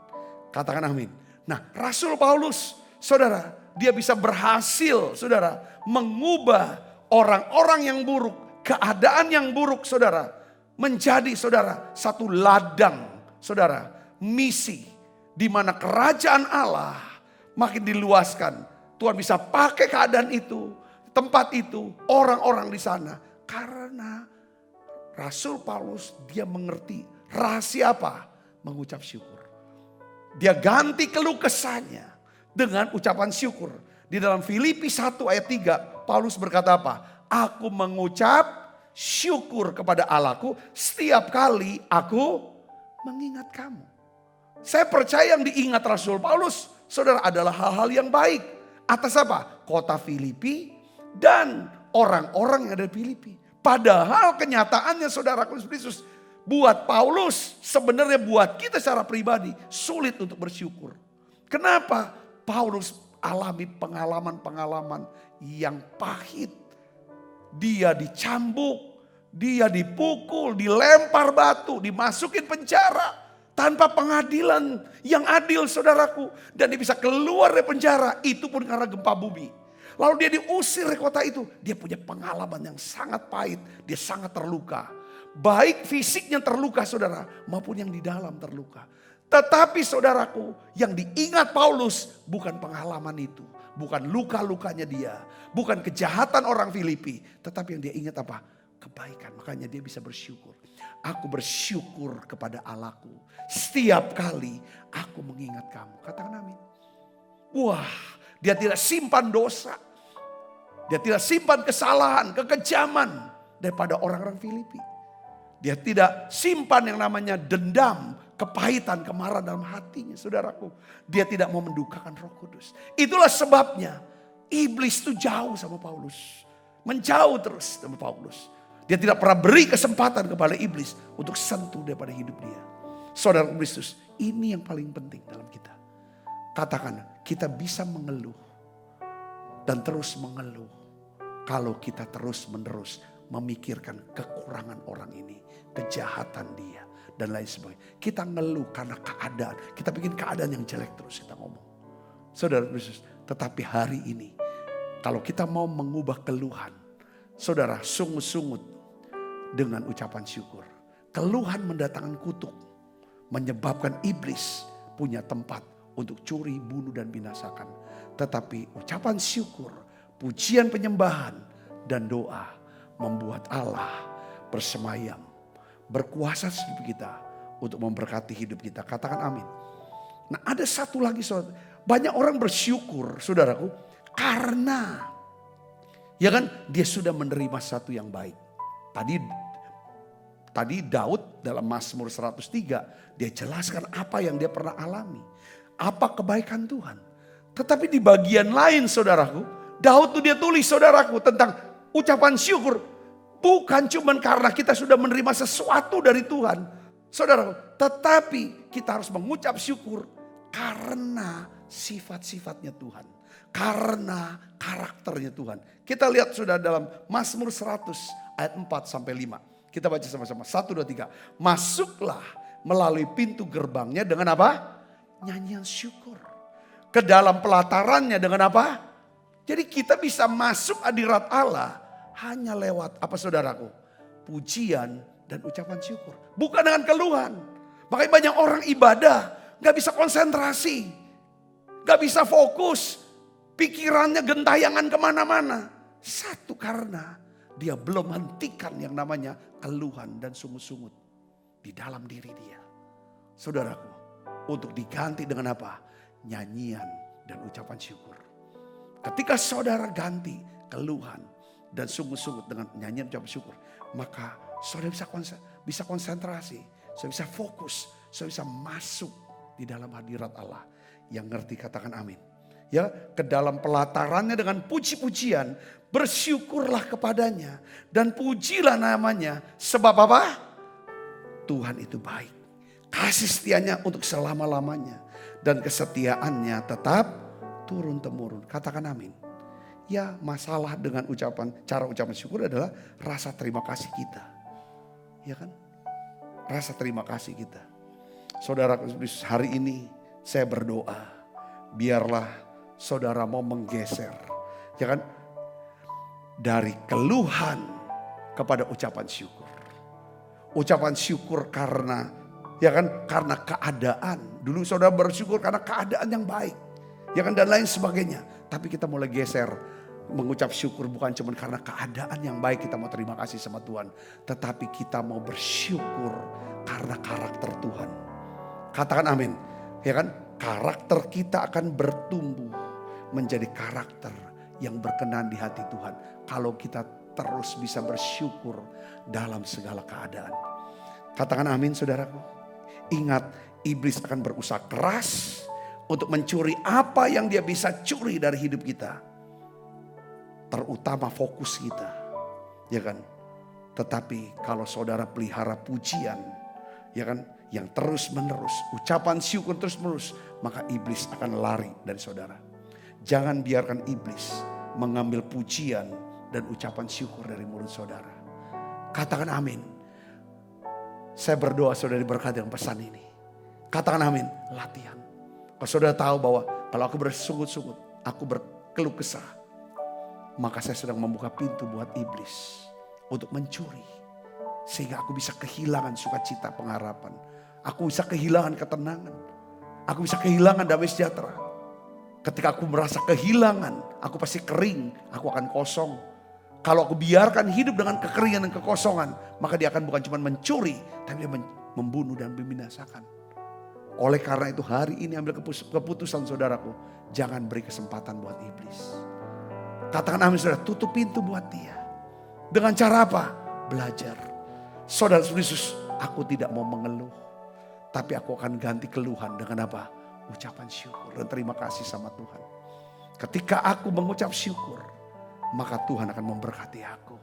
Katakan amin. Nah Rasul Paulus, saudara, dia bisa berhasil saudara mengubah orang-orang yang buruk, keadaan yang buruk saudara, menjadi saudara satu ladang saudara, misi di mana kerajaan Allah makin diluaskan. Tuhan bisa pakai keadaan itu, tempat itu, orang-orang di sana. Karena Rasul Paulus dia mengerti rahasia apa? Mengucap syukur. Dia ganti keluh kesahnya dengan ucapan syukur. Di dalam Filipi 1 ayat 3 Paulus berkata apa? Aku mengucap syukur kepada Allahku setiap kali aku mengingat kamu. Saya percaya yang diingat Rasul Paulus, saudara, adalah hal-hal yang baik. Atas apa? Kota Filipi dan orang-orang yang ada di Filipi. Padahal kenyataannya saudara Kristus, buat Paulus, sebenarnya buat kita secara pribadi sulit untuk bersyukur. Kenapa? Paulus alami pengalaman-pengalaman yang pahit. Dia dicambuk, dia dipukul, dilempar batu, dimasukin penjara. Tanpa pengadilan yang adil saudaraku. Dan dia bisa keluar dari penjara. Itu pun karena gempa bumi. Lalu dia diusir dari kota itu. Dia punya pengalaman yang sangat pahit. Dia sangat terluka. Baik fisiknya terluka saudara. Maupun yang di dalam terluka. Tetapi saudaraku, yang diingat Paulus bukan pengalaman itu. Bukan luka-lukanya dia. Bukan kejahatan orang Filipi. Tetapi yang dia ingat apa? Kebaikan. Makanya dia bisa bersyukur. Aku bersyukur kepada Allahku. Setiap kali aku mengingat kamu. Katakan amin. Wah, dia tidak simpan dosa. Dia tidak simpan kesalahan, kekejaman daripada orang-orang Filipi. Dia tidak simpan yang namanya dendam, kepahitan, kemarahan dalam hatinya, saudaraku. Dia tidak mau mendukakan Roh Kudus. Itulah sebabnya iblis itu jauh sama Paulus. Menjauh terus sama Paulus. Dia tidak pernah beri kesempatan kepada iblis untuk sentuh daripada hidup dia. Saudara Kristus, ini yang paling penting dalam kita. Katakan, kita bisa mengeluh dan terus mengeluh kalau kita terus-menerus memikirkan kekurangan orang ini, kejahatan dia, dan lain sebagainya. Kita ngeluh karena keadaan, kita bikin keadaan yang jelek terus kita ngomong. Saudara Kristus, tetapi hari ini, kalau kita mau mengubah keluhan, saudara, sungut-sungut dengan ucapan syukur. Keluhan mendatangkan kutuk, menyebabkan iblis punya tempat untuk curi, bunuh, dan binasakan. Tetapi ucapan syukur, pujian, penyembahan, dan doa membuat Allah bersemayam, berkuasa di kita untuk memberkati hidup kita. Katakan amin. Nah, ada satu lagi, saudara. Banyak orang bersyukur, saudaraku, karena ya kan, dia sudah menerima satu yang baik. Tadi Daud dalam Mazmur 103, dia jelaskan apa yang dia pernah alami. Apa kebaikan Tuhan. Tetapi di bagian lain, saudaraku, Daud tuh dia tulis, saudaraku, tentang ucapan syukur. Bukan cuma karena kita sudah menerima sesuatu dari Tuhan, saudaraku. Tetapi kita harus mengucap syukur karena sifat-sifatnya Tuhan. Karena karakternya Tuhan. Kita lihat sudah dalam Mazmur 100 ayat 4 sampai 5. Kita baca sama-sama. 1, 2, 3. Masuklah melalui pintu gerbangnya dengan apa? Nyanyian syukur. Ke dalam pelatarannya dengan apa? Jadi kita bisa masuk hadirat Allah hanya lewat apa, saudaraku? Pujian dan ucapan syukur. Bukan dengan keluhan. Makanya banyak orang ibadah gak bisa konsentrasi. Gak bisa fokus. Pikirannya gentayangan kemana-mana. Satu, karena dia belum hentikan yang namanya keluhan dan sungut-sungut di dalam diri dia. Saudaraku, untuk diganti dengan apa? Nyanyian dan ucapan syukur. Ketika saudara ganti keluhan dan sungut-sungut dengan nyanyian dan ucapan syukur, maka saudara bisa konsentrasi, saudara bisa fokus, saudara bisa masuk di dalam hadirat Allah. Yang ngerti katakan amin. Ya, ke dalam pelatarannya dengan puji-pujian, bersyukurlah kepadanya dan pujilah namanya. Sebab apa? Tuhan itu baik. Kasih setianya untuk selama-lamanya dan kesetiaannya tetap turun-temurun. Katakan amin. Ya, masalah dengan cara ucapan syukur adalah rasa terima kasih kita. Ya kan? Rasa terima kasih kita. Saudara, hari ini saya berdoa, biarlah saudara mau menggeser, ya kan, dari keluhan kepada ucapan syukur. Ucapan syukur karena, ya kan, karena keadaan. Dulu saudara bersyukur karena keadaan yang baik, ya kan, dan lain sebagainya. Tapi kita mulai geser, mengucap syukur bukan cuma karena keadaan yang baik kita mau terima kasih sama Tuhan, tetapi kita mau bersyukur karena karakter Tuhan. Katakan amin, ya kan? Karakter kita akan bertumbuh menjadi karakter yang berkenan di hati Tuhan. Kalau kita terus bisa bersyukur dalam segala keadaan. Katakan amin, saudaraku. Ingat, iblis akan berusaha keras untuk mencuri apa yang dia bisa curi dari hidup kita. Terutama fokus kita, ya kan. Tetapi kalau saudara pelihara pujian, ya kan, yang terus menerus, ucapan syukur terus menerus, maka iblis akan lari dari saudara. Jangan biarkan iblis mengambil pujian dan ucapan syukur dari mulut saudara. Katakan amin. Saya berdoa saudara diberkati dengan pesan ini. Katakan amin. Latihan. Kalau saudara tahu bahwa kalau aku bersungut-sungut, aku berkeluh kesah, maka saya sedang membuka pintu buat iblis untuk mencuri. Sehingga aku bisa kehilangan sukacita pengharapan. Aku bisa kehilangan ketenangan. Aku bisa kehilangan damai sejahtera. Ketika aku merasa kehilangan, aku pasti kering, aku akan kosong. Kalau aku biarkan hidup dengan kekeringan dan kekosongan, maka dia akan bukan cuma mencuri, tapi dia membunuh dan membinasakan. Oleh karena itu hari ini ambil keputusan saudaraku, jangan beri kesempatan buat iblis. Katakan amin saudara, tutup pintu buat dia. Dengan cara apa? Belajar. Saudara Yesus, aku tidak mau mengeluh. Tapi aku akan ganti keluhan dengan apa? Ucapan syukur dan terima kasih sama Tuhan. Ketika aku mengucap syukur, maka Tuhan akan memberkati aku.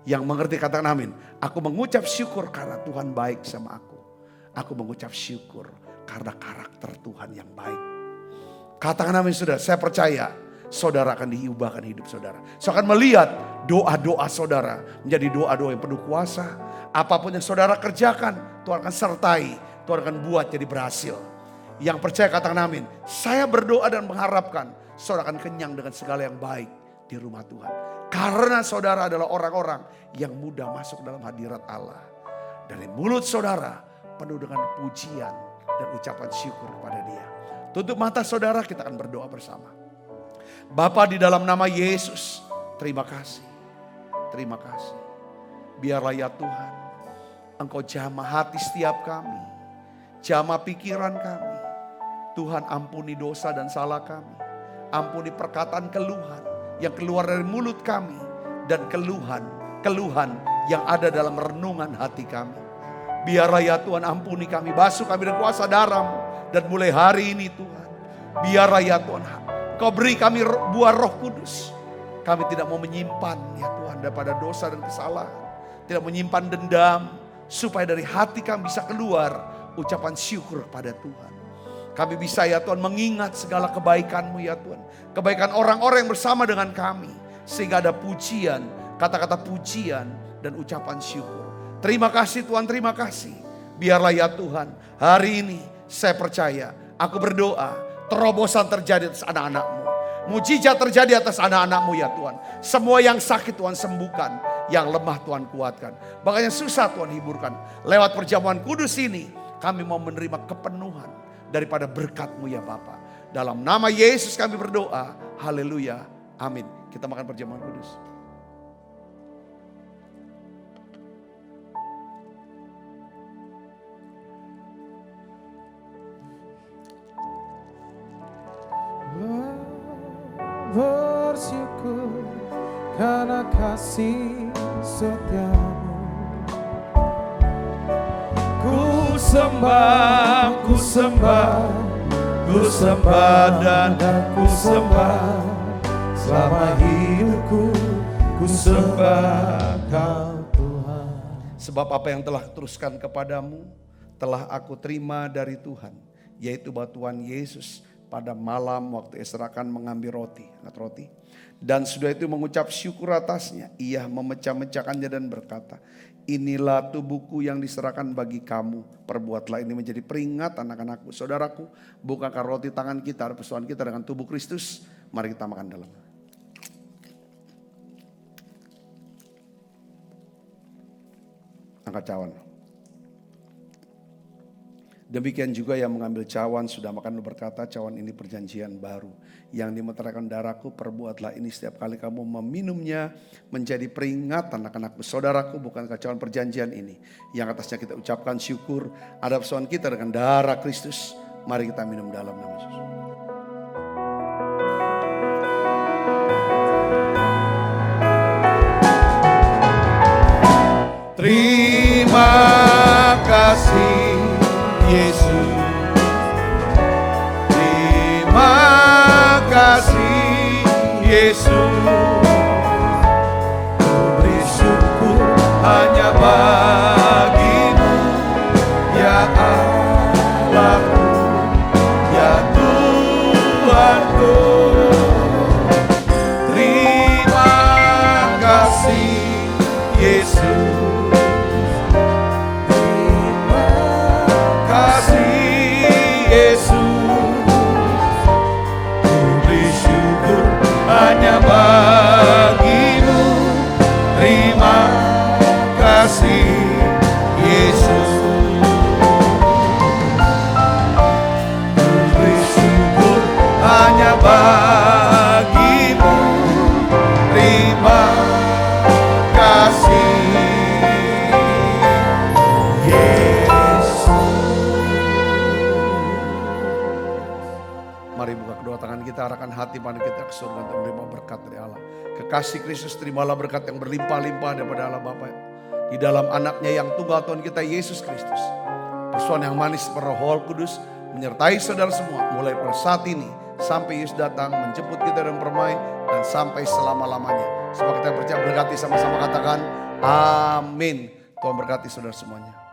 Yang mengerti katakan amin. Aku mengucap syukur karena Tuhan baik sama aku. Aku mengucap syukur karena karakter Tuhan yang baik. Katakan amin saudara, saya percaya saudara akan diubahkan hidup saudara. Saya akan melihat doa-doa saudara menjadi doa-doa yang penuh kuasa. Apapun yang saudara kerjakan, Tuhan akan sertai. Tuhan akan buat jadi berhasil. Yang percaya katakan amin. Saya berdoa dan mengharapkan saudara akan kenyang dengan segala yang baik di rumah Tuhan. Karena saudara adalah orang-orang yang mudah masuk dalam hadirat Allah. Dari mulut saudara penuh dengan pujian dan ucapan syukur kepada Dia. Tutup mata saudara, kita akan berdoa bersama. Bapa, di dalam nama Yesus, terima kasih. Terima kasih. Biarlah ya Tuhan, Engkau jamah hati setiap kami. Jamah pikiran kami. Tuhan, ampuni dosa dan salah kami. Ampuni perkataan keluhan yang keluar dari mulut kami. Dan keluhan yang ada dalam renungan hati kami. Biarlah ya Tuhan, ampuni kami, basuh kami dengan kuasa darah-Mu. Dan mulai hari ini Tuhan, biarlah ya Tuhan, Kau beri kami buah Roh Kudus. Kami tidak mau menyimpan ya Tuhan daripada dosa dan kesalahan. Tidak menyimpan dendam. Supaya dari hati kami bisa keluar ucapan syukur kepada Tuhan. Kami bisa ya Tuhan mengingat segala kebaikan-Mu ya Tuhan. Kebaikan orang-orang yang bersama dengan kami. Sehingga ada pujian, kata-kata pujian dan ucapan syukur. Terima kasih Tuhan, terima kasih. Biarlah ya Tuhan, hari ini saya percaya, aku berdoa, terobosan terjadi atas anak-anak-Mu. Mujizat terjadi atas anak-anak-Mu ya Tuhan. Semua yang sakit Tuhan sembuhkan, yang lemah Tuhan kuatkan. Bahkan yang susah Tuhan hiburkan. Lewat perjamuan kudus ini, kami mau menerima kepenuhan daripada berkat-Mu ya Bapa. Dalam nama Yesus kami berdoa. Haleluya. Amin. Kita makan perjamuan kudus. Bersyukur karena kasih setia-Mu. Ku sembah dan ku sembah. Selama hidupku ku sembah Kau Tuhan. Sebab apa yang telah kuteruskan kepadamu telah aku terima dari Tuhan, yaitu bahwa Tuhan Yesus pada malam waktu Esra akan mengambil roti, dan sudah itu mengucap syukur atasnya, ia memecah-mecahkannya dan berkata, inilah tubuhku yang diserahkan bagi kamu, perbuatlah ini menjadi peringatan anak-anakku. Saudaraku, bukankah roti tangan kita, persekutuan kita dengan tubuh Kristus? Mari kita makan dalam. Angkat cawan. Demikian juga yang mengambil cawan sudah makan berkata, cawan ini perjanjian baru yang dimeteraikan darahku, perbuatlah ini setiap kali kamu meminumnya menjadi peringatan anak-anakku. Saudaraku, bukankah cawan perjanjian ini yang atasnya kita ucapkan syukur, ada persekutuan kita dengan darah Kristus. Mari kita minum dalam nama Yesus. Terima kasih Yesus, terima kasih Yesus, ku beri syukur hanya bagi-Mu ya Allahku, ya Tuhanku. Terima kasih Yesus, hanya Mari buka kedua tangan kita, arahkan hati mana kita ke surga untuk menerima berkat dari Allah. Kekasih Kristus, terimalah berkat yang berlimpah-limpah daripada Allah Bapa. Di dalam anaknya yang tunggal Tuhan kita Yesus Kristus. Persoalan yang manis Roh Kudus menyertai saudara semua. Mulai pada saat ini sampai Yesus datang menjemput kita dan permai. Dan sampai selama-lamanya. Sebab kita percaya berkati sama-sama katakan amin. Tuhan berkati saudara semuanya.